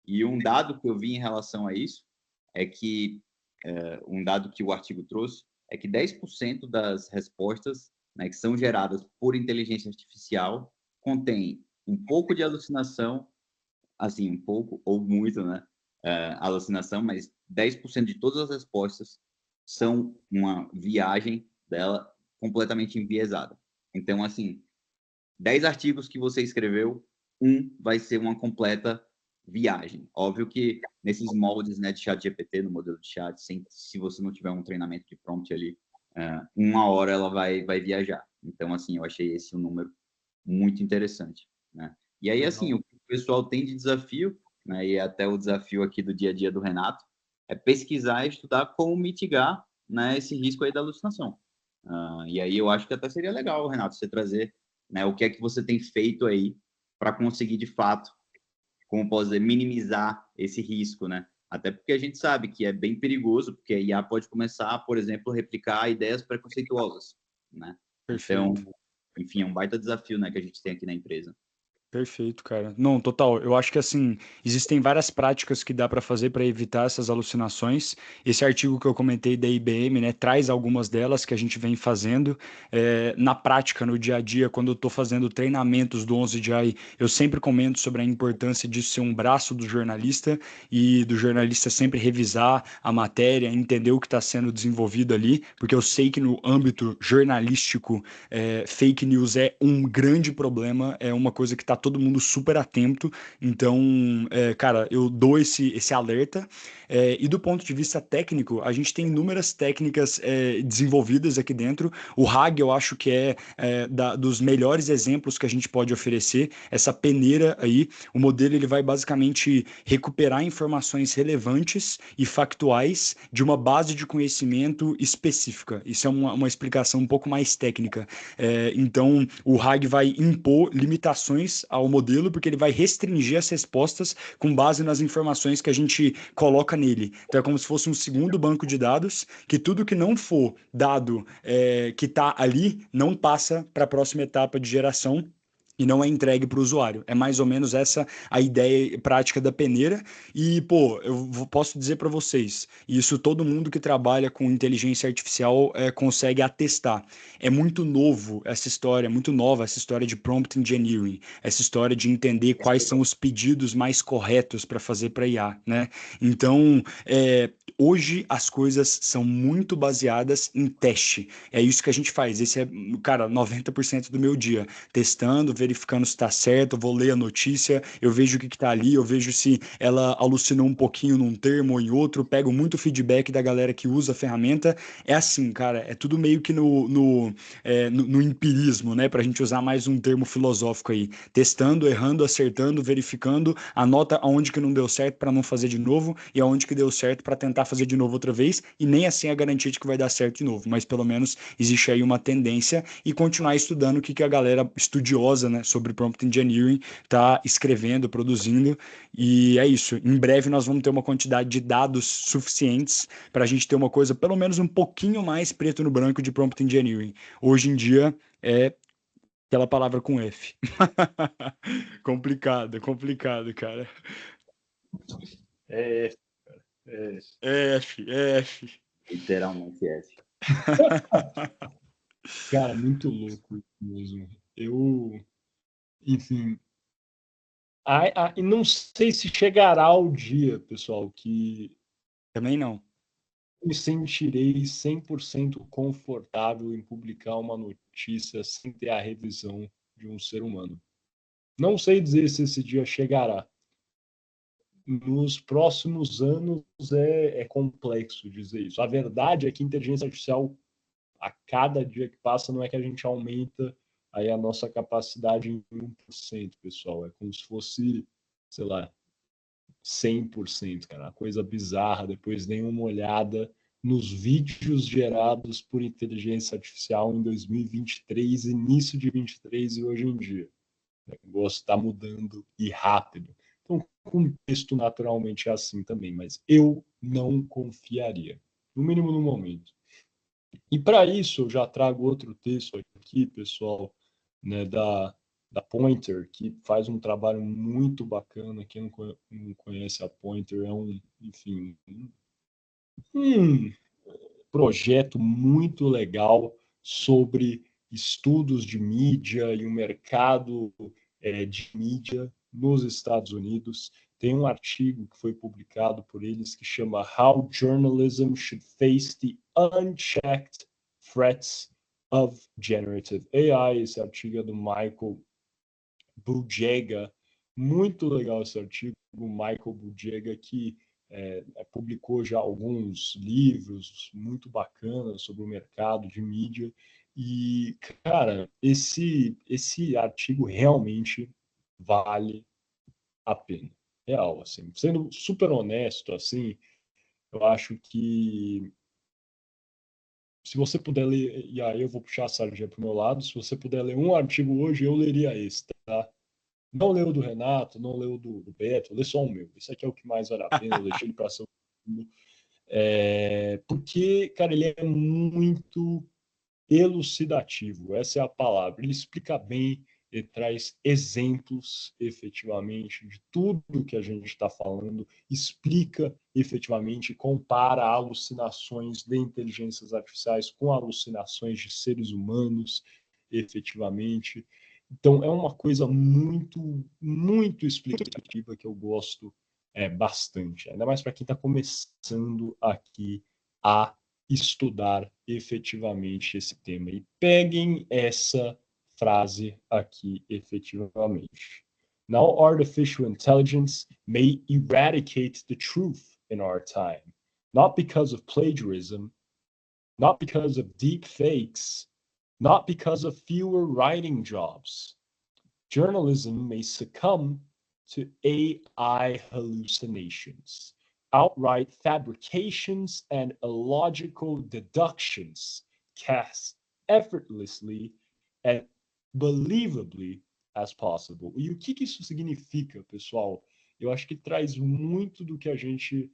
E um dado que eu vi em relação a isso é que, um dado que o artigo trouxe, é que 10% das respostas, né, que são geradas por inteligência artificial contém um pouco de alucinação, assim, um pouco ou muito, né, alucinação, mas 10% de todas as respostas são uma viagem dela completamente enviesada. Então, assim, 10 artigos que você escreveu, um vai ser uma completa viagem. Óbvio que nesses moldes, né, de chat GPT, no modelo de chat, se você não tiver um treinamento de prompt ali, uma hora ela vai viajar. Então, assim, eu achei esse um número muito interessante, né? E aí, assim, o que o pessoal tem de desafio, né, e até o desafio aqui do dia a dia do Renato, é pesquisar e estudar como mitigar, né, esse risco aí da alucinação. E aí eu acho que até seria legal, Renato, você trazer, né, o que é que você tem feito aí para conseguir, de fato, como posso dizer, minimizar esse risco, né? Até porque a gente sabe que é bem perigoso, porque a IA pode começar, por exemplo, a replicar ideias preconceituosas, né? Então, Perfeito. enfim, é um baita desafio, né, que a gente tem aqui na empresa. Perfeito, cara. Não, total. Eu acho que assim, existem várias práticas que dá para fazer para evitar essas alucinações. Esse artigo que eu comentei da IBM, né, traz algumas delas que a gente vem fazendo. Na prática, no dia a dia, quando eu estou fazendo treinamentos do 11GI, eu sempre comento sobre a importância de ser um braço do jornalista e do jornalista sempre revisar a matéria, entender o que está sendo desenvolvido ali, porque eu sei que no âmbito jornalístico, fake news é um grande problema, é uma coisa que está todo mundo super atento. Então, cara, eu dou esse alerta. E do ponto de vista técnico, a gente tem inúmeras técnicas desenvolvidas aqui dentro. O RAG, eu acho que dos melhores exemplos que a gente pode oferecer. Essa peneira aí, o modelo ele vai basicamente recuperar informações relevantes e factuais de uma base de conhecimento específica. Isso é uma explicação um pouco mais técnica. Então, o RAG vai impor limitações ao modelo, porque ele vai restringir as respostas com base nas informações que a gente coloca nele. Então, é como se fosse um segundo banco de dados, que tudo que não for dado que está ali, não passa para a próxima etapa de geração e não é entregue para o usuário. É mais ou menos essa a ideia prática da peneira. E, pô, posso dizer para vocês, isso todo mundo que trabalha com inteligência artificial consegue atestar. É muito novo essa história, muito nova essa história de prompt engineering, essa história de entender quais são os pedidos mais corretos para fazer para IA, né? Então, hoje as coisas são muito baseadas em teste. É isso que a gente faz. Esse é, cara, 90% do meu dia. Testando, verificando se está certo, eu vou ler a notícia, eu vejo o que está ali, eu vejo se ela alucinou um pouquinho num termo ou em outro, pego muito feedback da galera que usa a ferramenta. É assim, cara, é tudo meio que no empirismo, né? Para a gente usar mais um termo filosófico aí. Testando, errando, acertando, verificando, anota aonde que não deu certo para não fazer de novo e aonde que deu certo para tentar fazer de novo outra vez, e nem assim a garantia de que vai dar certo de novo, mas pelo menos existe aí uma tendência e continuar estudando o que a galera estudiosa, né, sobre prompt engineering está escrevendo, produzindo, e é isso. Em breve nós vamos ter uma quantidade de dados suficientes para a gente ter uma coisa pelo menos um pouquinho mais preto no branco de prompt engineering. Hoje em dia é aquela palavra com F. Complicado, cara. É, é. F. Literalmente é. Cara, muito louco isso mesmo. Enfim, e não sei se chegará o dia, pessoal, que Também não. me sentirei 100% confortável em publicar uma notícia sem ter a revisão de um ser humano. Não sei dizer se esse dia chegará. Nos próximos anos é complexo dizer isso. A verdade é que a inteligência artificial, a cada dia que passa, não é que a gente aumenta aí a nossa capacidade em 1%, pessoal. É como se fosse, sei lá, 100%, cara. Uma coisa bizarra. Depois dêem uma olhada nos vídeos gerados por inteligência artificial em 2023, início de 23 e hoje em dia. O negócio está mudando e rápido. Então, o contexto naturalmente é assim também, mas eu não confiaria, no mínimo no momento. E para isso, eu já trago outro texto aqui, pessoal, né, da Pointer, que faz um trabalho muito bacana. Quem não conhece a Pointer é enfim, projeto muito legal sobre estudos de mídia e o mercado de mídia nos Estados Unidos. Tem um artigo que foi publicado por eles que chama How Journalism Should Face the Unchecked Threats of Generative AI. Esse artigo é do Michael Buljega. Muito legal esse artigo, o Michael Buljega, que publicou já alguns livros muito bacanas sobre o mercado de mídia. E, cara, esse artigo realmente vale a pena. Real, assim. Sendo super honesto, assim, eu acho que se você puder ler, e aí eu vou puxar a sardinha para o meu lado, se você puder ler um artigo hoje, eu leria esse, tá? Não leu o do Renato, não leu o do Beto, lê só o meu. Esse aqui é o que mais vale a pena, eu deixei ele para ser o segundo. Porque, cara, ele é muito elucidativo, essa é a palavra. Ele explica bem, ele traz exemplos, efetivamente, de tudo que a gente está falando, explica, efetivamente, compara alucinações de inteligências artificiais com alucinações de seres humanos, efetivamente. Então, é uma coisa muito, muito explicativa que eu gosto bastante, ainda mais para quem está começando aqui a estudar efetivamente esse tema. E peguem essa frase aqui efetivamente. Now artificial intelligence may eradicate the truth in our time, not because of plagiarism, not because of deep fakes, not because of fewer writing jobs. Journalism may succumb to AI hallucinations, outright fabrications, and illogical deductions cast effortlessly and believably as possible. E o que isso significa, pessoal? Eu acho que traz muito do que a gente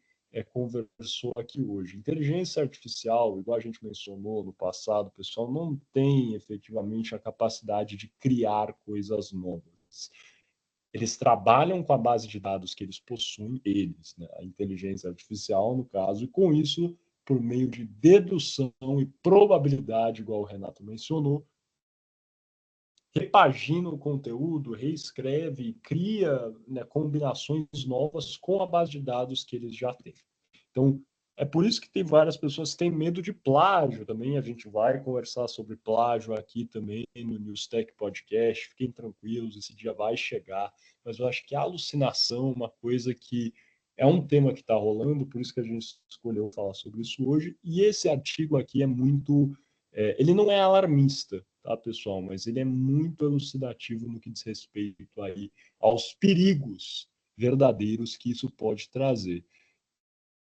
conversou aqui hoje. Inteligência artificial, igual a gente mencionou no passado, o pessoal não tem efetivamente a capacidade de criar coisas novas. Eles trabalham com a base de dados que eles possuem, eles, né, a inteligência artificial, no caso, e com isso, por meio de dedução e probabilidade, igual o Renato mencionou, repagina o conteúdo, reescreve, cria, né, combinações novas com a base de dados que eles já têm. Então, é por isso que tem várias pessoas que têm medo de plágio também. A gente vai conversar sobre plágio aqui também no Newstech Podcast. Fiquem tranquilos, esse dia vai chegar. Mas eu acho que a alucinação é uma coisa que é um tema que está rolando, por isso que a gente escolheu falar sobre isso hoje. E esse artigo aqui é muito... ele não é alarmista, tá, pessoal? Mas ele é muito elucidativo no que diz respeito aí aos perigos verdadeiros que isso pode trazer.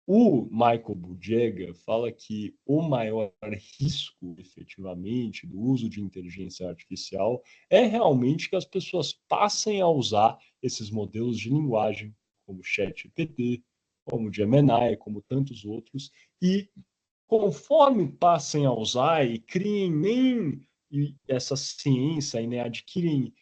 O Michael Buljega fala que o maior risco, efetivamente, do uso de inteligência artificial é realmente que as pessoas passem a usar esses modelos de linguagem, como ChatGPT, como Gemini, como tantos outros, e conforme passem a usar e criem nem essa ciência e né, adquirem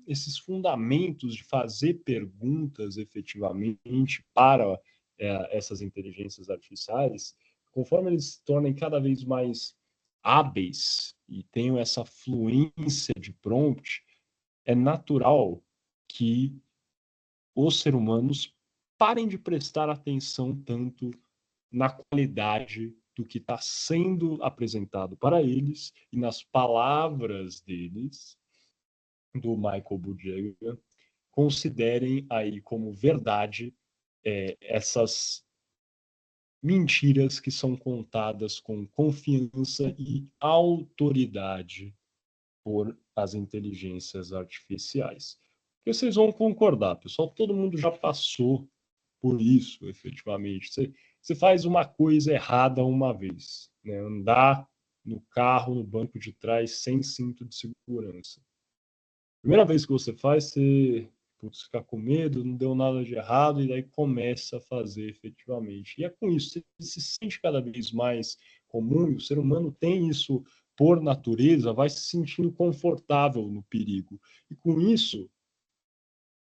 esses fundamentos de fazer perguntas efetivamente para essas inteligências artificiais, conforme eles se tornem cada vez mais hábeis e tenham essa fluência de prompt, é natural que os seres humanos parem de prestar atenção tanto na qualidade do que está sendo apresentado para eles e nas palavras deles, do Michael Buljega, considerem aí como verdade essas mentiras que são contadas com confiança e autoridade por as inteligências artificiais. Porque vocês vão concordar, pessoal, todo mundo já passou por isso, efetivamente. Você faz uma coisa errada uma vez, né? Andar no carro, no banco de trás, sem cinto de segurança. Primeira vez que você faz, você fica com medo, não deu nada de errado, e daí começa a fazer efetivamente. E é com isso, você se sente cada vez mais comum, e o ser humano tem isso por natureza, vai se sentindo confortável no perigo. E com isso,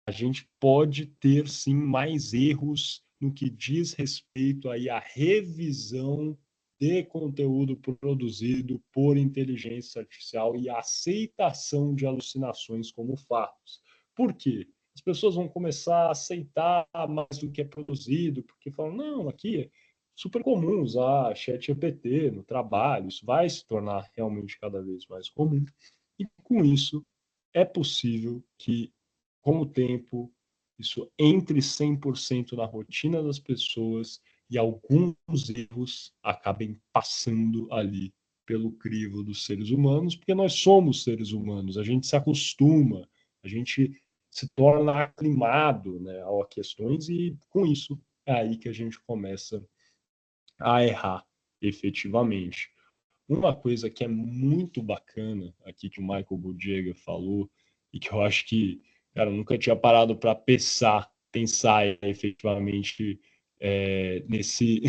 a gente pode ter, sim, mais erros no que diz respeito aí à revisão de conteúdo produzido por inteligência artificial e a aceitação de alucinações como fatos. Por quê? As pessoas vão começar a aceitar mais do que é produzido, porque falam, não, aqui é super comum usar ChatGPT no trabalho, isso vai se tornar realmente cada vez mais comum. E com isso, é possível que, com o tempo, isso entre 100% na rotina das pessoas e alguns erros acabem passando ali pelo crivo dos seres humanos, porque nós somos seres humanos, a gente se acostuma, a gente se torna aclimado, né, a questões e com isso é aí que a gente começa a errar efetivamente. Uma coisa que é muito bacana aqui que o Michael Budiega falou e que eu acho que, cara, eu nunca tinha parado para pensar efetivamente nesse,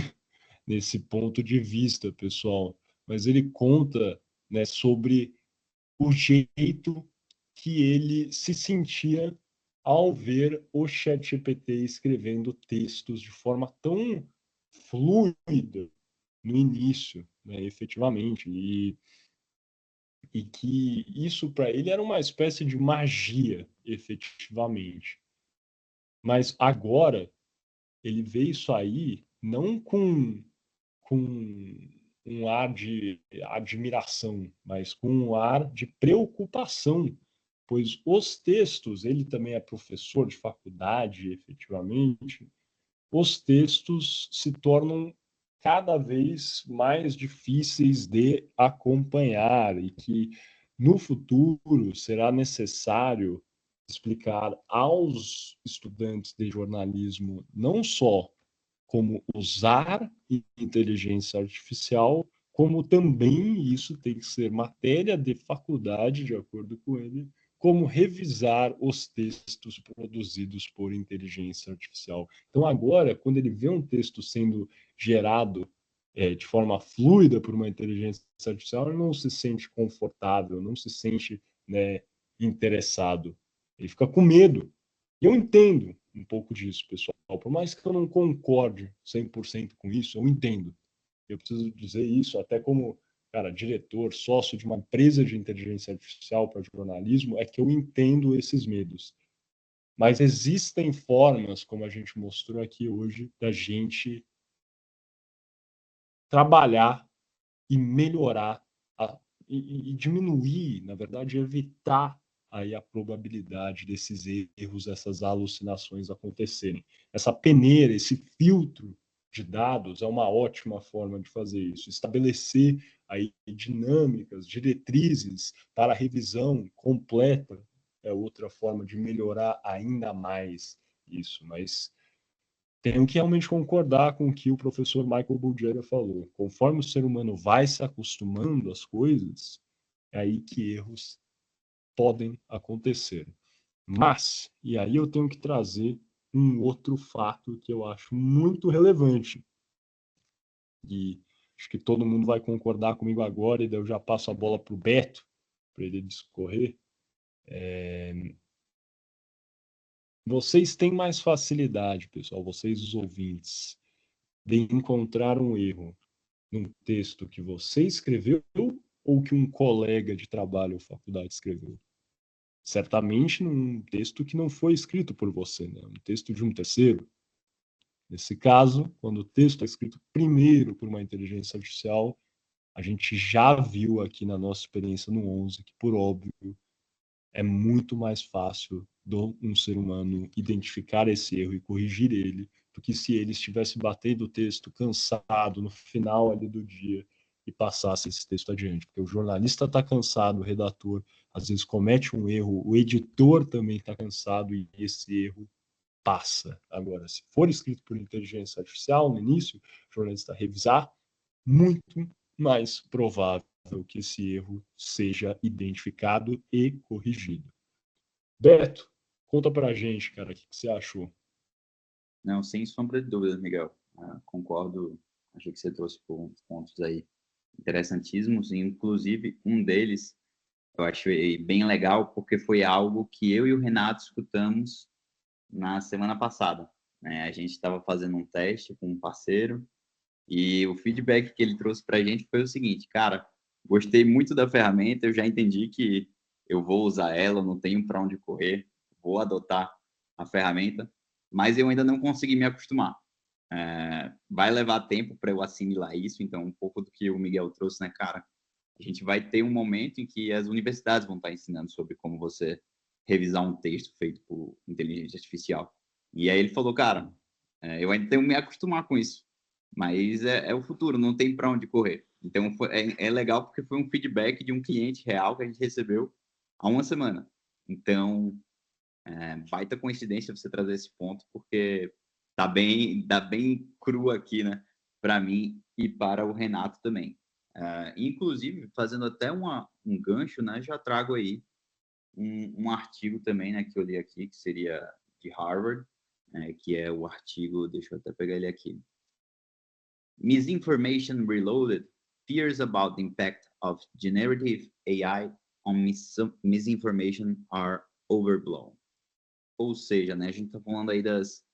nesse ponto de vista, pessoal. Mas ele conta, né, sobre o jeito que ele se sentia ao ver o ChatGPT escrevendo textos de forma tão fluida no início, né, efetivamente, e que isso para ele era uma espécie de magia, efetivamente. Mas agora ele vê isso aí não com um ar de admiração, mas com um ar de preocupação, pois os textos, ele também é professor de faculdade, efetivamente, os textos se tornam cada vez mais difíceis de acompanhar e que no futuro será necessário explicar aos estudantes de jornalismo não só como usar inteligência artificial, como também isso tem que ser matéria de faculdade, de acordo com ele, como revisar os textos produzidos por inteligência artificial. Então, agora, quando ele vê um texto sendo gerado de forma fluida por uma inteligência artificial, ele não se sente confortável, não se sente, né, interessado. Ele fica com medo. E eu entendo um pouco disso, pessoal. Por mais que eu não concorde 100% com isso, eu entendo. Eu preciso dizer isso até como, cara, diretor, sócio de uma empresa de inteligência artificial para jornalismo, é que eu entendo esses medos. Mas existem formas, como a gente mostrou aqui hoje, da gente trabalhar e melhorar e diminuir, na verdade, evitar aí a probabilidade desses erros, essas alucinações acontecerem. Essa peneira, esse filtro de dados é uma ótima forma de fazer isso. Estabelecer aí dinâmicas, diretrizes para a revisão completa é outra forma de melhorar ainda mais isso, mas tenho que realmente concordar com o que o professor Michael Bourdieu falou. Conforme o ser humano vai se acostumando às coisas, é aí que erros podem acontecer. Mas, e aí eu tenho que trazer um outro fato que eu acho muito relevante. E acho que todo mundo vai concordar comigo agora, e daí eu já passo a bola para o Beto, para ele discorrer. Vocês têm mais facilidade, pessoal, vocês os ouvintes, de encontrar um erro num texto que você escreveu ou que um colega de trabalho ou faculdade escreveu? Certamente num texto que não foi escrito por você, né? Um texto de um terceiro. Nesse caso, quando o texto é escrito primeiro por uma inteligência artificial, a gente já viu aqui na nossa experiência no 11 que, por óbvio, é muito mais fácil do um ser humano identificar esse erro e corrigir ele do que se ele estivesse batendo o texto cansado no final ali do dia e passasse esse texto adiante. Porque o jornalista está cansado, o redator às vezes comete um erro, o editor também está cansado e esse erro passa. Agora, se for escrito por inteligência artificial no início, o jornalista revisar, muito mais provável que esse erro seja identificado e corrigido. Beto, conta pra gente, cara, o que você achou? Não, sem sombra de dúvida, Miguel. Concordo, achei que você trouxe pontos aí interessantíssimos, inclusive um deles eu achei bem legal, porque foi algo que eu e o Renato escutamos na semana passada. né? A gente estava fazendo um teste com um parceiro e o feedback que ele trouxe para a gente foi o seguinte: cara, gostei muito da ferramenta, eu já entendi que eu vou usar ela, não tenho para onde correr, vou adotar a ferramenta, mas eu ainda não consegui me acostumar. Vai levar tempo para eu assimilar isso, então um pouco do que o Miguel trouxe, né, cara? A gente vai ter um momento em que as universidades vão estar ensinando sobre como você revisar um texto feito por inteligência artificial. E aí ele falou, cara, eu ainda tenho que me acostumar com isso, mas é o futuro, não tem para onde correr. Então é legal porque foi um feedback de um cliente real que a gente recebeu há uma semana. Então, baita coincidência você trazer esse ponto, porque tá bem cru aqui, né? Para mim e para o Renato também. Inclusive, fazendo até um gancho, né? Já trago aí um artigo também, né? Que eu li aqui, que seria de Harvard, que é o artigo, deixa eu até pegar ele aqui. Misinformation Reloaded, Fears about the Impact of Generative AI on Misinformation are Overblown. Ou seja, né, a gente está falando aí das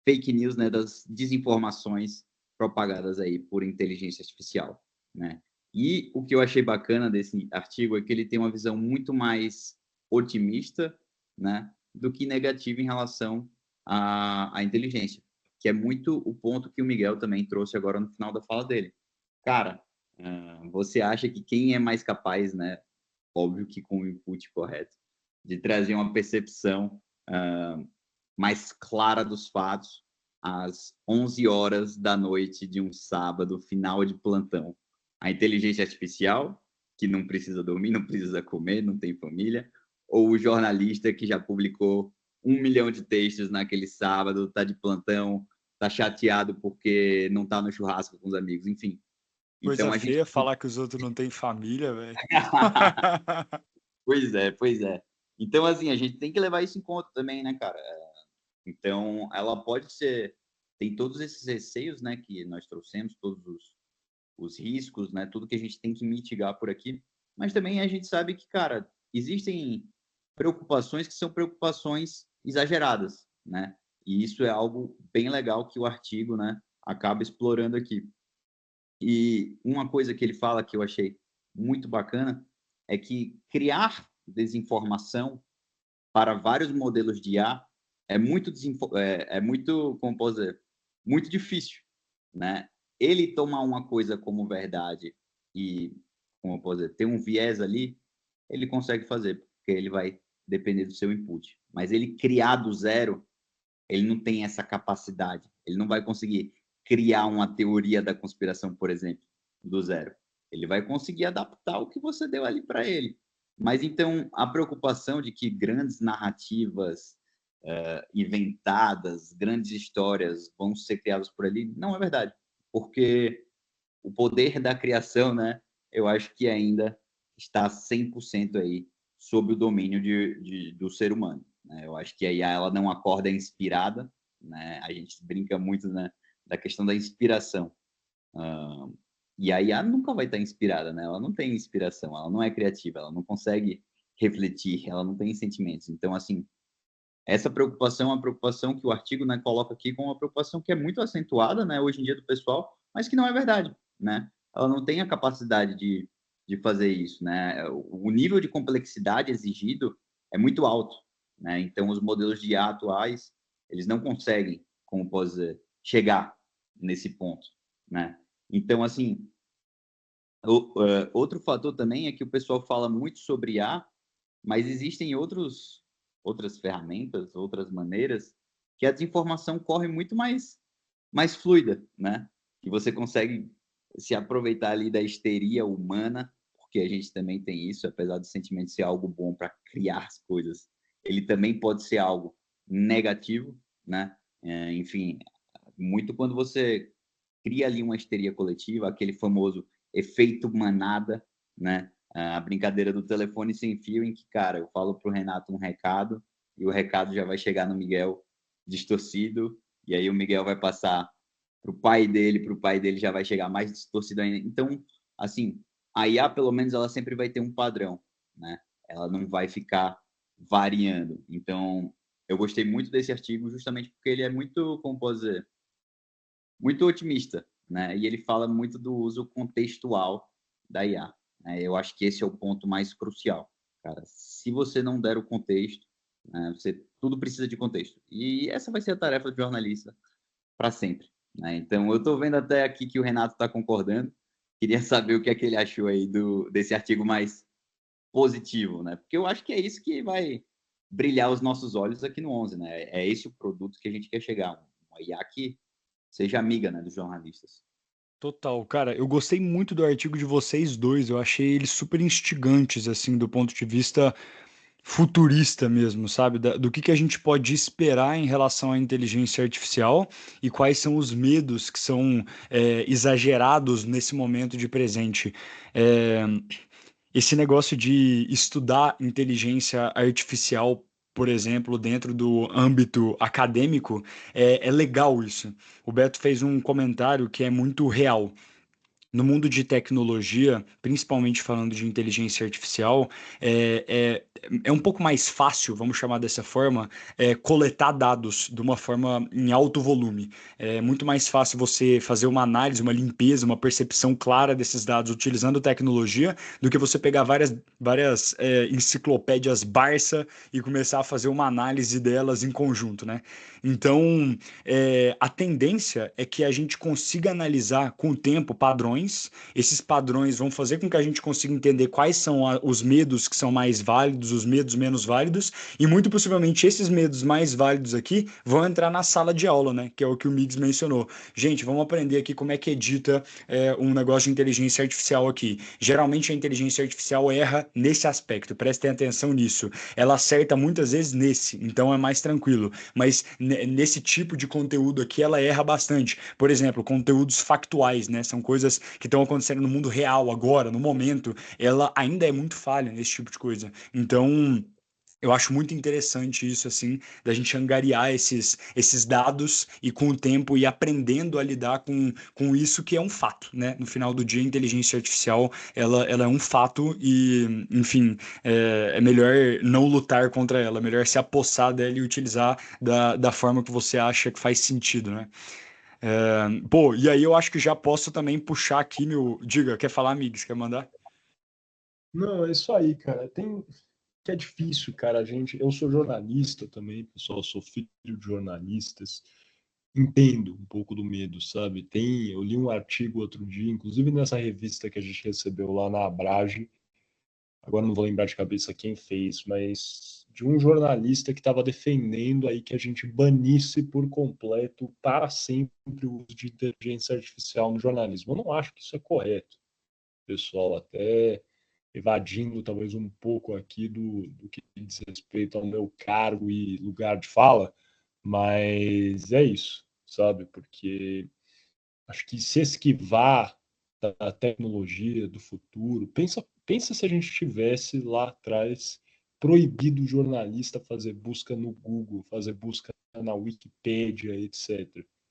fake news, né, das desinformações propagadas aí por inteligência artificial, né? E o que eu achei bacana desse artigo é que ele tem uma visão muito mais otimista, né, do que negativa em relação à inteligência, que é muito o ponto que o Miguel também trouxe agora no final da fala dele. Cara, você acha que quem é mais capaz, né, óbvio que com o input correto, de trazer uma percepção mais clara dos fatos às 11 horas da noite de um sábado, final de plantão? A inteligência artificial, que não precisa dormir, não precisa comer, não tem família, ou o jornalista que já publicou 1 milhão de textos naquele sábado, está de plantão, está chateado porque não está no churrasco com os amigos, enfim. Coisa Então a feia gente... falar que os outros não têm família, velho. Pois é, pois é. Então, assim, a gente tem que levar isso em conta também, né, cara? Então, ela pode ser... Tem todos esses receios, né, que nós trouxemos, todos os riscos, né, tudo que a gente tem que mitigar por aqui. Mas também a gente sabe que, cara, existem preocupações que são preocupações exageradas, né? E isso é algo bem legal que o artigo, né, acaba explorando aqui. E uma coisa que ele fala que eu achei muito bacana é que criar desinformação para vários modelos de IA é muito, como posso dizer, muito difícil, né? Ele tomar uma coisa como verdade e, como posso dizer, ter um viés ali, ele consegue fazer, porque ele vai depender do seu input. Mas ele criar do zero, ele não tem essa capacidade. Ele não vai conseguir criar uma teoria da conspiração, por exemplo, do zero. Ele vai conseguir adaptar o que você deu ali para ele. Mas então a preocupação de que grandes narrativas inventadas, grandes histórias vão ser criadas por ali, não é verdade. Porque o poder da criação, né, eu acho que ainda está 100% aí sob o domínio do ser humano, né? Eu acho que a IA ela não acorda inspirada, né? A gente brinca muito, né, da questão da inspiração. E a IA nunca vai estar inspirada, né? Ela não tem inspiração, ela não é criativa, ela não consegue refletir, ela não tem sentimentos. Então, assim, essa preocupação é uma preocupação que o artigo, né, coloca aqui como uma preocupação que é muito acentuada, né, hoje em dia do pessoal, mas que não é verdade, né? Ela não tem a capacidade de fazer isso, né? O nível de complexidade exigido é muito alto, né? Então, os modelos de IA atuais, eles não conseguem, como posso dizer, chegar nesse ponto, né? Então, assim, outro fator também é que o pessoal fala muito sobre IA, mas existem outras ferramentas, outras maneiras que a desinformação corre muito mais fluida, né? Que você consegue se aproveitar ali da histeria humana, porque a gente também tem isso, apesar do sentimento ser algo bom para criar as coisas, ele também pode ser algo negativo, né? Enfim, muito quando você cria ali uma histeria coletiva, aquele famoso efeito manada, né? A brincadeira do telefone sem fio, em que, cara, eu falo pro Renato um recado e o recado já vai chegar no Miguel distorcido, e aí o Miguel vai passar pro pai dele já vai chegar mais distorcido ainda. Então, assim, a IA, pelo menos, ela sempre vai ter um padrão, né? Ela não vai ficar variando. Então, eu gostei muito desse artigo justamente porque ele é muito, como posso dizer, muito otimista, né? E ele fala muito do uso contextual da IA, né? Eu acho que esse é o ponto mais crucial, cara. Se você não der o contexto, né, tudo precisa de contexto. E essa vai ser a tarefa do jornalista para sempre, né? Então, eu estou vendo até aqui que o Renato está concordando. Queria saber o que é que ele achou aí desse artigo mais positivo, né? Porque eu acho que é isso que vai brilhar os nossos olhos aqui no 11, né? É esse o produto que a gente quer chegar, uma IA que seja amiga, né, dos jornalistas. Total, cara, eu gostei muito do artigo de vocês dois, eu achei eles super instigantes, assim, do ponto de vista futurista mesmo, sabe? Do que a gente pode esperar em relação à inteligência artificial e quais são os medos que são exagerados nesse momento de presente. É, esse negócio de estudar inteligência artificial, por exemplo, dentro do âmbito acadêmico, é legal isso. O Beto fez um comentário que é muito real. No mundo de tecnologia, principalmente falando de inteligência artificial, é um pouco mais fácil, vamos chamar dessa forma, coletar dados de uma forma em alto volume. É muito mais fácil você fazer uma análise, uma limpeza, uma percepção clara desses dados utilizando tecnologia do que você pegar várias enciclopédias Barça e começar a fazer uma análise delas em conjunto, né? Então, a tendência é que a gente consiga analisar com o tempo padrões. Esses padrões vão fazer com que a gente consiga entender quais são os medos que são mais válidos, os medos menos válidos, e muito possivelmente esses medos mais válidos aqui vão entrar na sala de aula, né? Que é o que o Migs mencionou. Gente, vamos aprender aqui como é que edita um negócio de inteligência artificial aqui. Geralmente a inteligência artificial erra nesse aspecto, prestem atenção nisso. Ela acerta muitas vezes nesse, então é mais tranquilo. Mas nesse tipo de conteúdo aqui ela erra bastante. Por exemplo, conteúdos factuais, né? São coisas que estão acontecendo no mundo real agora, no momento. Ela ainda é muito falha nesse tipo de coisa. Então, eu acho muito interessante isso, assim, da gente angariar esses dados e com o tempo ir aprendendo a lidar com isso que é um fato, né? No final do dia, a inteligência artificial, ela é um fato e, enfim, é melhor não lutar contra ela, é melhor se apossar dela e utilizar da forma que você acha que faz sentido, né? Pô, e aí eu acho que já posso também puxar aqui meu... Diga, quer falar, amigos? Quer mandar? Não, é isso aí, cara. Que é difícil, cara. Eu sou jornalista também, pessoal, sou filho de jornalistas. Entendo um pouco do medo, sabe? Eu li um artigo outro dia, inclusive nessa revista que a gente recebeu lá na Abrage. Agora não vou lembrar de cabeça quem fez, mas de um jornalista que estava defendendo aí que a gente banisse por completo para sempre o uso de inteligência artificial no jornalismo. Eu não acho que isso é correto, pessoal, até evadindo talvez um pouco aqui do que diz respeito ao meu cargo e lugar de fala, mas é isso, sabe? Porque acho que se esquivar da tecnologia do futuro, pensa se a gente tivesse lá atrás proibido o jornalista fazer busca no Google, fazer busca na Wikipédia, etc.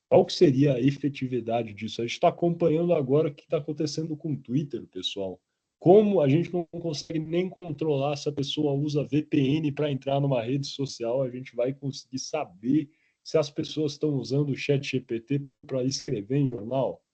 Qual que seria a efetividade disso? A gente está acompanhando agora o que está acontecendo com o Twitter, pessoal. Como a gente não consegue nem controlar se a pessoa usa VPN para entrar numa rede social, a gente vai conseguir saber se as pessoas estão usando o chat GPT para escrever em jornal.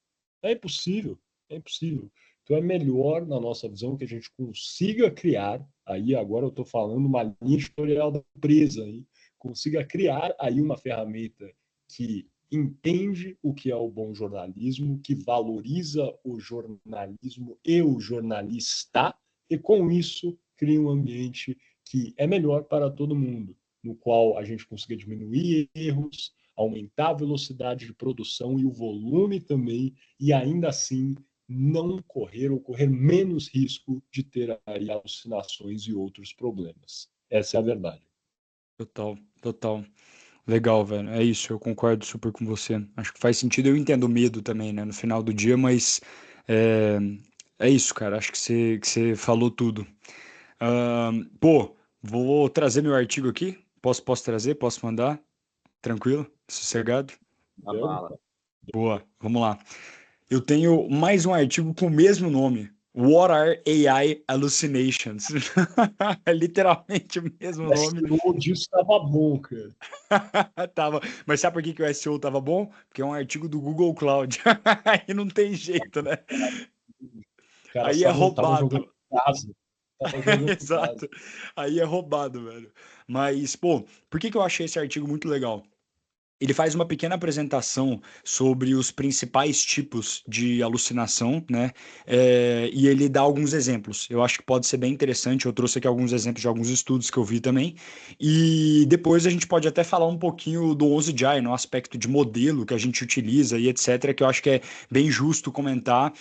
É impossível, é impossível. Então é melhor, na nossa visão, que a gente consiga criar, aí agora eu estou falando uma linha editorial da empresa, aí, consiga criar aí uma ferramenta que entende o que é o bom jornalismo, que valoriza o jornalismo e o jornalista, e com isso cria um ambiente que é melhor para todo mundo, no qual a gente consiga diminuir erros, aumentar a velocidade de produção e o volume também, e ainda assim não correr ou correr menos risco de ter aí alucinações e outros problemas. Essa é a verdade. Total, total. Legal, velho. É isso, eu concordo super com você. Acho que faz sentido. Eu entendo o medo também, né, no final do dia, mas é, é isso, cara. Acho que você falou tudo. Pô, vou trazer meu artigo aqui. Posso trazer? Posso mandar? Tranquilo? Sossegado? A bala. Boa, vamos lá. Eu tenho mais um artigo com o mesmo nome. What are AI hallucinations? É literalmente o mesmo O nome. SEO disso tava bom, cara. Tava. Mas sabe por que o SEO tava bom? Porque é um artigo do Google Cloud. Aí não tem jeito, né? Os caras Aí é estavam jogando roubado. em casa. Tava jogando em casa. Exato. Aí é roubado, velho. Mas, pô, por que eu achei esse artigo muito legal? Ele faz uma pequena apresentação sobre os principais tipos de alucinação, né? E ele dá alguns exemplos. Eu acho que pode ser bem interessante. Eu trouxe aqui alguns exemplos de alguns estudos que eu vi também. E depois a gente pode até falar um pouquinho do 11 no aspecto de modelo que a gente utiliza e etc., que eu acho que é bem justo comentar,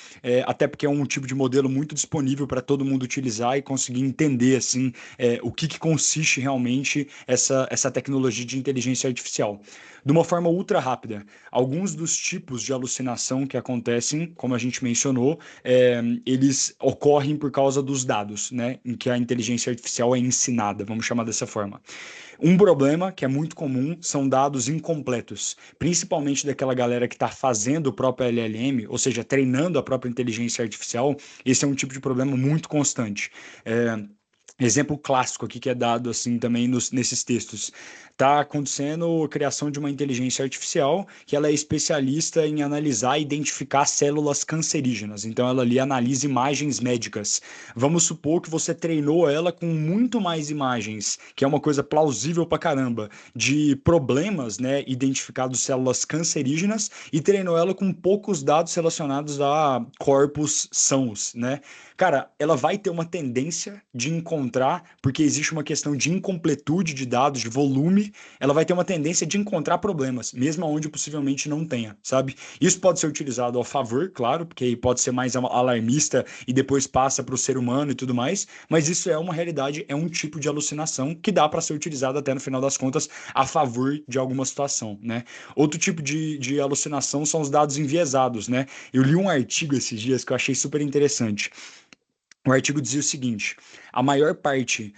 até porque é um tipo de modelo muito disponível para todo mundo utilizar e conseguir entender, assim, o que consiste realmente essa tecnologia de inteligência artificial. De uma forma ultra rápida, alguns dos tipos de alucinação que acontecem, como a gente mencionou, eles ocorrem por causa dos dados, né, em que a inteligência artificial é ensinada, vamos chamar dessa forma. Um problema que é muito comum são dados incompletos, principalmente daquela galera que está fazendo o próprio LLM, ou seja, treinando a própria inteligência artificial. Esse é um tipo de problema muito constante. Exemplo clássico aqui que é dado assim também nesses textos. Está acontecendo a criação de uma inteligência artificial que ela é especialista em analisar e identificar células cancerígenas. Então ela ali analisa imagens médicas. Vamos supor que você treinou ela com muito mais imagens, que é uma coisa plausível pra caramba, de problemas, né, identificados células cancerígenas e treinou ela com poucos dados relacionados a corpos sãos, né? Cara, ela vai ter uma tendência de encontrar, porque existe uma questão de incompletude de dados, de volume, ela vai ter uma tendência de encontrar problemas, mesmo onde possivelmente não tenha, sabe? Isso pode ser utilizado ao favor, claro, porque aí pode ser mais alarmista e depois passa para o ser humano e tudo mais, mas isso é uma realidade, é um tipo de alucinação que dá para ser utilizado até no final das contas a favor de alguma situação, né? Outro tipo de alucinação são os dados enviesados, né? Eu li um artigo esses dias que eu achei super interessante. O artigo dizia o seguinte: a maior parte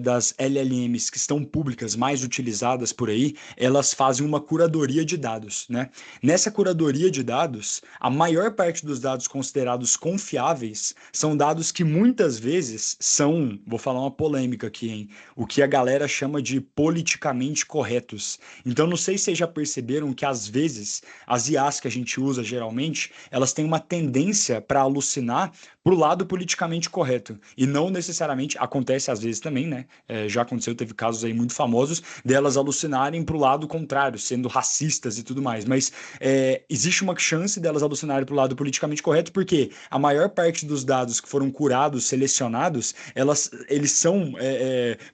das LLMs que estão públicas, mais utilizadas por aí, elas fazem uma curadoria de dados, né? Nessa curadoria de dados, a maior parte dos dados considerados confiáveis são dados que muitas vezes são, vou falar uma polêmica aqui, hein? O que a galera chama de politicamente corretos. Então, não sei se vocês já perceberam que às vezes as IAs que a gente usa geralmente, elas têm uma tendência para alucinar pro lado politicamente correto. E não necessariamente, acontece às vezes também, né? Já aconteceu, teve casos aí muito famosos delas alucinarem pro lado contrário, sendo racistas e tudo mais. Mas existe uma chance delas alucinarem pro lado politicamente correto, porque a maior parte dos dados que foram curados, selecionados, eles são,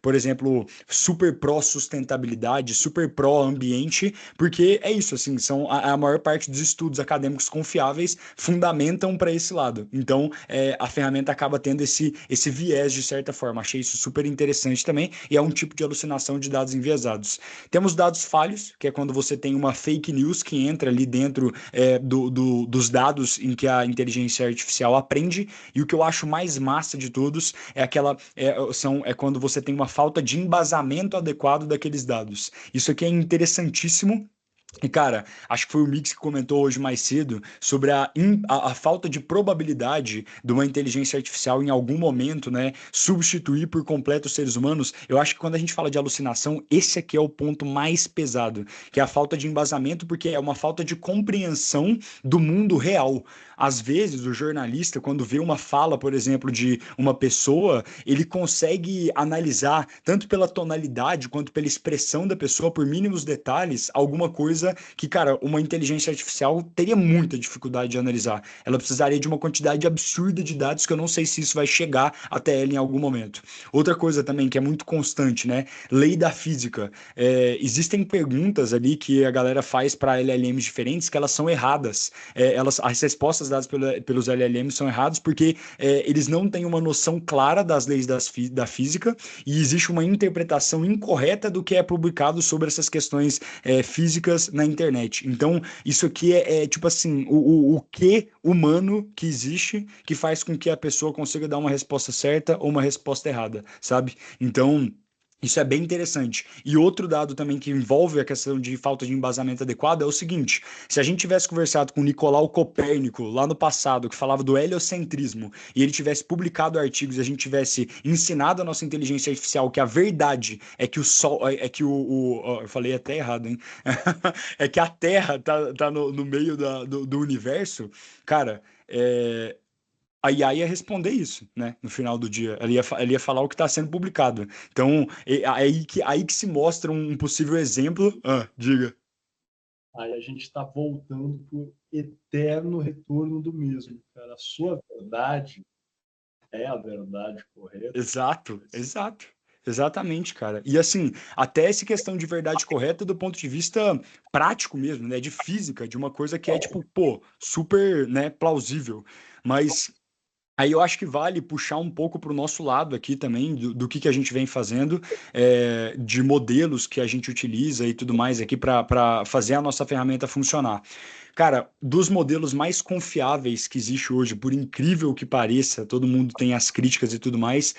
por exemplo, super pró-sustentabilidade, super pró-ambiente, porque é isso, assim, são a maior parte dos estudos acadêmicos confiáveis fundamentam para esse lado. Então, a ferramenta acaba tendo esse viés de certa forma. Achei isso super interessante também e é um tipo de alucinação de dados enviesados. Temos dados falhos, que é quando você tem uma fake news que entra ali dentro dos dados em que a inteligência artificial aprende, e o que eu acho mais massa de todos é quando você tem uma falta de embasamento adequado daqueles dados. Isso aqui é interessantíssimo. E, cara, acho que foi o Mix que comentou hoje mais cedo sobre a falta de probabilidade de uma inteligência artificial em algum momento, né, substituir por completo os seres humanos. Eu acho que quando a gente fala de alucinação, esse aqui é o ponto mais pesado, que é a falta de embasamento, porque é uma falta de compreensão do mundo real. Às vezes, o jornalista, quando vê uma fala, por exemplo, de uma pessoa, ele consegue analisar, tanto pela tonalidade quanto pela expressão da pessoa, por mínimos detalhes, alguma coisa que, cara, uma inteligência artificial teria muita dificuldade de analisar. Ela precisaria de uma quantidade absurda de dados que eu não sei se isso vai chegar até ela em algum momento. Outra coisa também que é muito constante, né? Lei da física. Existem perguntas ali que a galera faz para LLMs diferentes que elas são erradas. As respostas dadas pelos LLMs são erradas porque eles não têm uma noção clara das leis da física e existe uma interpretação incorreta do que é publicado sobre essas questões físicas na internet. Então, isso aqui é tipo assim, o que humano que existe que faz com que a pessoa consiga dar uma resposta certa ou uma resposta errada, sabe? Então, Isso é bem interessante. E outro dado também que envolve a questão de falta de embasamento adequado é o seguinte: se a gente tivesse conversado com Nicolau Copérnico lá no passado, que falava do heliocentrismo, e ele tivesse publicado artigos e a gente tivesse ensinado a nossa inteligência artificial que a verdade é que o Sol, é que eu falei até errado, hein? É que a Terra tá no meio do universo, cara, a IA ia responder isso, né? No final do dia. Ela ia falar o que está sendo publicado. Então, aí que se mostra um possível exemplo. Ah, diga. Aí a gente está voltando para o eterno retorno do mesmo, cara. A sua verdade é a verdade correta. Exato, exato. Exatamente, cara. E assim, até essa questão de verdade correta do ponto de vista prático mesmo, né? De física, de uma coisa que é tipo, pô, super, né, plausível. Mas aí eu acho que vale puxar um pouco para o nosso lado aqui também, do que a gente vem fazendo, de modelos que a gente utiliza e tudo mais aqui para fazer a nossa ferramenta funcionar. Cara, dos modelos mais confiáveis que existe hoje, por incrível que pareça, todo mundo tem as críticas e tudo mais,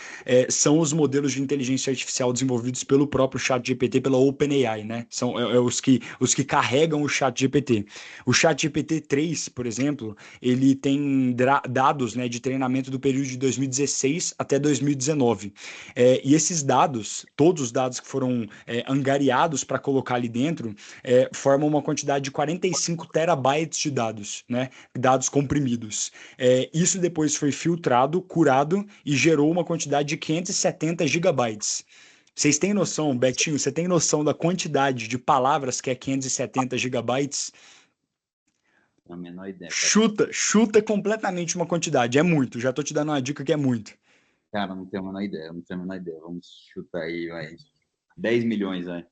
são os modelos de inteligência artificial desenvolvidos pelo próprio ChatGPT, pela OpenAI, né? São os que carregam o ChatGPT. O ChatGPT 3, por exemplo, ele tem dados, né, de treinamento do período de 2016 até 2019. E esses dados, todos os dados que foram angariados para colocar ali dentro, formam uma quantidade de 45 terabytes de dados, né? Dados comprimidos. Isso depois foi filtrado, curado e gerou uma quantidade de 570 gigabytes. Vocês têm noção, Betinho, você tem noção da quantidade de palavras que é 570 gigabytes? Não, a menor ideia, cara. Chuta completamente uma quantidade. É muito. Já tô te dando uma dica que é muito. Cara, não tenho a menor ideia, não tenho a menor ideia. Vamos chutar aí, vai. 10 milhões, vai.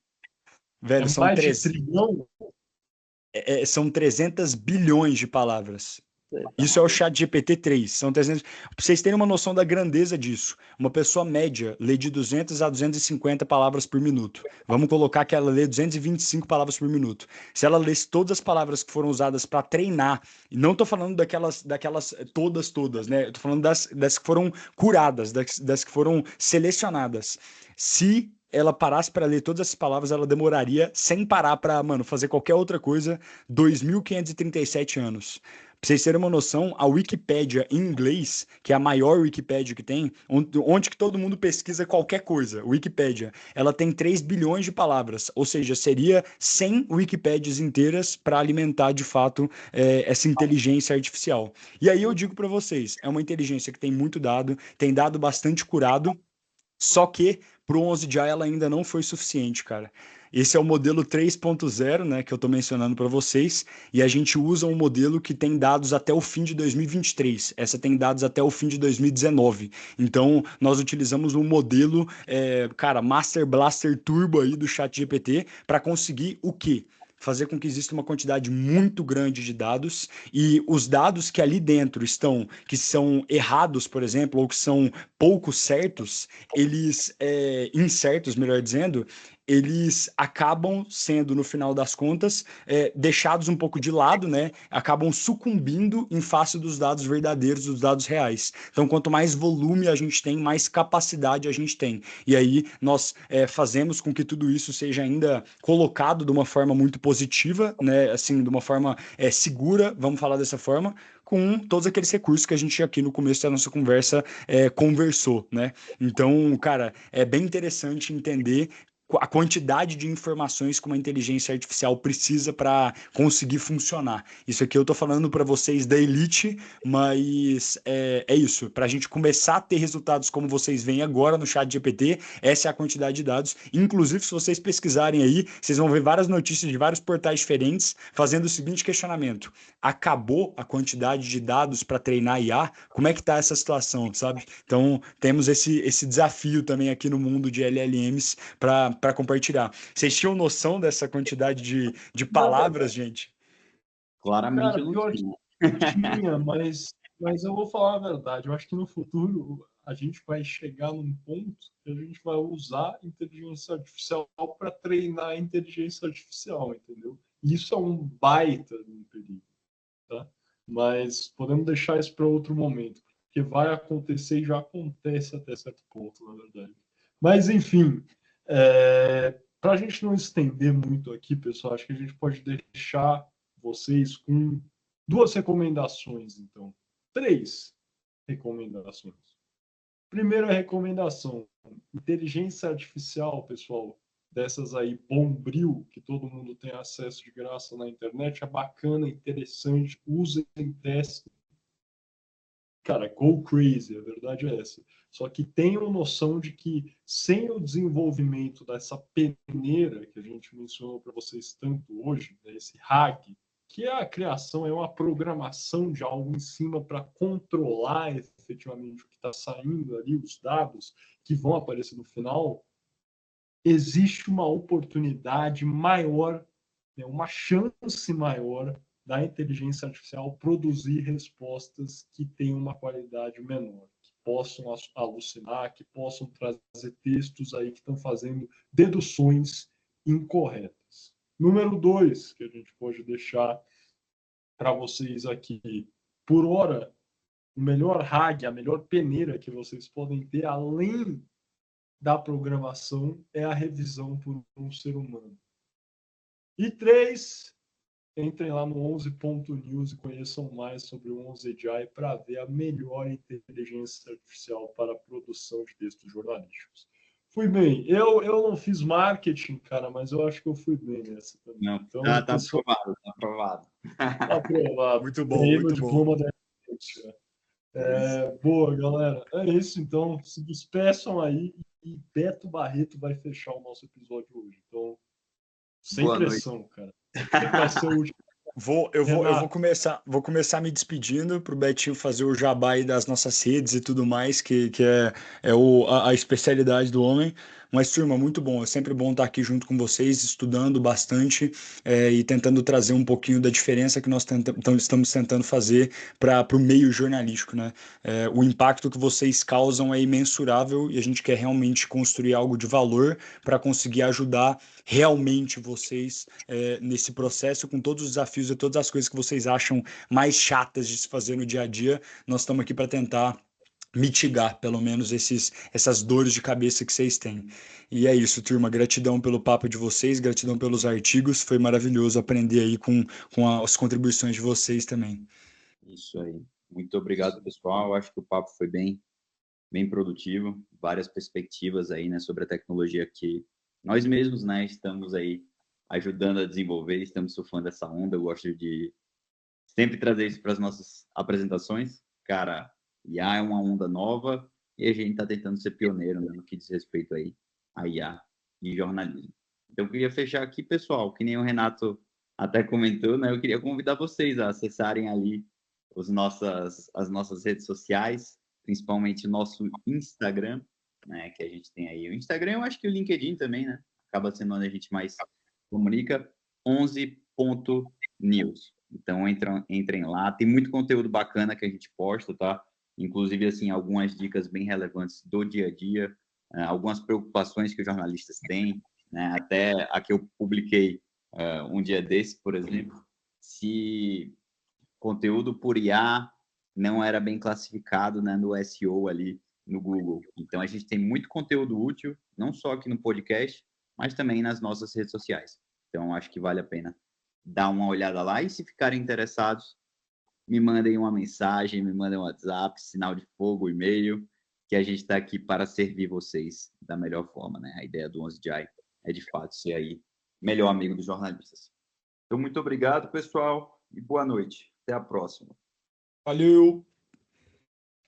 Velho, É mais de trilhão? são 300 bilhões de palavras. Você tá Isso é o maluco. chat GPT-3. São 300. Pra vocês terem uma noção da grandeza disso, uma pessoa média lê de 200 a 250 palavras por minuto. Vamos colocar que ela lê 225 palavras por minuto. Se ela lesse todas as palavras que foram usadas para treinar, e não estou falando daquelas todas, né? Estou falando das que foram curadas, das que foram selecionadas. Se ela parasse para ler todas essas palavras, ela demoraria, sem parar para, mano, fazer qualquer outra coisa, 2.537 anos. Pra vocês terem uma noção, a Wikipédia em inglês, que é a maior Wikipédia que tem, onde que todo mundo pesquisa qualquer coisa, Wikipédia, ela tem 3 bilhões de palavras, ou seja, seria 100 Wikipédias inteiras para alimentar de fato essa inteligência artificial. E aí eu digo para vocês, é uma inteligência que tem muito dado, tem dado bastante curado, só que para o 11 ela ainda não foi suficiente, cara. Esse é o modelo 3.0, né, que eu estou mencionando para vocês, e a gente usa um modelo que tem dados até o fim de 2023. Essa tem dados até o fim de 2019. Então, nós utilizamos um modelo, cara, Master Blaster Turbo aí do ChatGPT para conseguir o quê? Fazer com que exista uma quantidade muito grande de dados e os dados que ali dentro estão, que são errados, por exemplo, ou que são pouco certos, eles, incertos, melhor dizendo, eles acabam sendo, no final das contas, deixados um pouco de lado, né? Acabam sucumbindo em face dos dados verdadeiros, dos dados reais. Então, quanto mais volume a gente tem, mais capacidade a gente tem. E aí nós fazemos com que tudo isso seja ainda colocado de uma forma muito positiva, né? Assim, de uma forma segura, vamos falar dessa forma, com todos aqueles recursos que a gente aqui no começo da nossa conversa conversou, né? Então, cara, é bem interessante entender a quantidade de informações que uma inteligência artificial precisa para conseguir funcionar. Isso aqui eu estou falando para vocês da elite, mas é isso. Para a gente começar a ter resultados como vocês veem agora no chat GPT, essa é a quantidade de dados. Inclusive, se vocês pesquisarem aí, vocês vão ver várias notícias de vários portais diferentes fazendo o seguinte questionamento: acabou a quantidade de dados para treinar IA? Como é que está essa situação, sabe? Então, temos esse desafio também aqui no mundo de LLMs para compartilhar. Vocês tinham noção dessa quantidade de palavras, gente? Claramente eu Cara, não pior que tinha. tinha, mas eu vou falar a verdade. Eu acho que no futuro a gente vai chegar num ponto que a gente vai usar inteligência artificial para treinar a inteligência artificial, entendeu? Isso é um baita de um perigo, tá? Mas podemos deixar isso para outro momento, porque vai acontecer e já acontece até certo ponto, na verdade. Mas, enfim, Para a gente não estender muito aqui, pessoal, acho que a gente pode deixar vocês com 2 recomendações, então. 3 recomendações. Primeira recomendação, inteligência artificial, pessoal, dessas aí, bombril, que todo mundo tem acesso de graça na internet, é bacana, interessante, usem, testem. Cara, go crazy, a verdade é essa. Só que tenham noção de que sem o desenvolvimento dessa peneira que a gente mencionou para vocês tanto hoje, né, esse RAG, que é a criação, é uma programação de algo em cima para controlar efetivamente o que está saindo ali, os dados que vão aparecer no final, existe uma oportunidade maior, né, uma chance maior da inteligência artificial produzir respostas que tenham uma qualidade menor, que possam alucinar, que possam trazer textos aí que estão fazendo deduções incorretas. Número 2, que a gente pode deixar para vocês aqui, por hora, o melhor RAG, a melhor peneira que vocês podem ter, além da programação, é a revisão por um ser humano. E 3, entrem lá no 11.news e conheçam mais sobre o 11AI para ver a melhor inteligência artificial para a produção de textos jornalísticos. Fui bem. Eu não fiz marketing, cara, mas eu acho que eu fui bem nessa também. Não, Então, tá pessoal, aprovado, tá aprovado. tá aprovado. Muito bom, Ganhei meu muito bom. diploma da internet. Boa, galera. É isso, então. Se despeçam aí e Beto Barreto vai fechar o nosso episódio hoje. Então, sem Boa noite. pressão, cara. Quem vai ser o último? Eu vou Renato. começar me despedindo para o Betinho fazer o jabá aí das nossas redes e tudo mais, que a especialidade do homem. Mas, turma, muito bom. É sempre bom estar aqui junto com vocês, estudando bastante e tentando trazer um pouquinho da diferença que nós estamos tentando fazer para o meio jornalístico, né? O impacto que vocês causam é imensurável e a gente quer realmente construir algo de valor para conseguir ajudar realmente vocês nesse processo, com todos os desafios e todas as coisas que vocês acham mais chatas de se fazer no dia a dia. Nós estamos aqui para tentar mitigar, pelo menos, essas dores de cabeça que vocês têm. E é isso, turma. Gratidão pelo papo de vocês, gratidão pelos artigos. Foi maravilhoso aprender aí com as contribuições de vocês também. Isso aí. Muito obrigado, pessoal. Acho que o papo foi bem produtivo. Várias perspectivas aí, né, sobre a tecnologia que nós mesmos, né, estamos aí ajudando a desenvolver, estamos surfando essa onda. Eu gosto de sempre trazer isso para as nossas apresentações. Cara, IA é uma onda nova e a gente está tentando ser pioneiro, né, no que diz respeito aí a IA e jornalismo. Então, eu queria fechar aqui, pessoal, que nem o Renato até comentou, né, eu queria convidar vocês a acessarem ali as nossas redes sociais, principalmente o nosso Instagram, né, que a gente tem aí. O Instagram, eu acho que o LinkedIn também, né, acaba sendo onde a gente mais comunica, 11.news. Então, entrem lá. Tem muito conteúdo bacana que a gente posta, tá? Inclusive, assim, algumas dicas bem relevantes do dia a dia, algumas preocupações que os jornalistas têm, né? Até a que eu publiquei um dia desse, por exemplo, se conteúdo por IA não era bem classificado, né, no SEO ali no Google. Então, a gente tem muito conteúdo útil, não só aqui no podcast, mas também nas nossas redes sociais. Então, acho que vale a pena dar uma olhada lá. E se ficarem interessados, me mandem uma mensagem, me mandem um WhatsApp, sinal de fogo, e-mail, que a gente está aqui para servir vocês da melhor forma, né? A ideia do 11GI é, de fato, ser aí melhor amigo dos jornalistas. Então, muito obrigado, pessoal, e boa noite. Até a próxima. Valeu!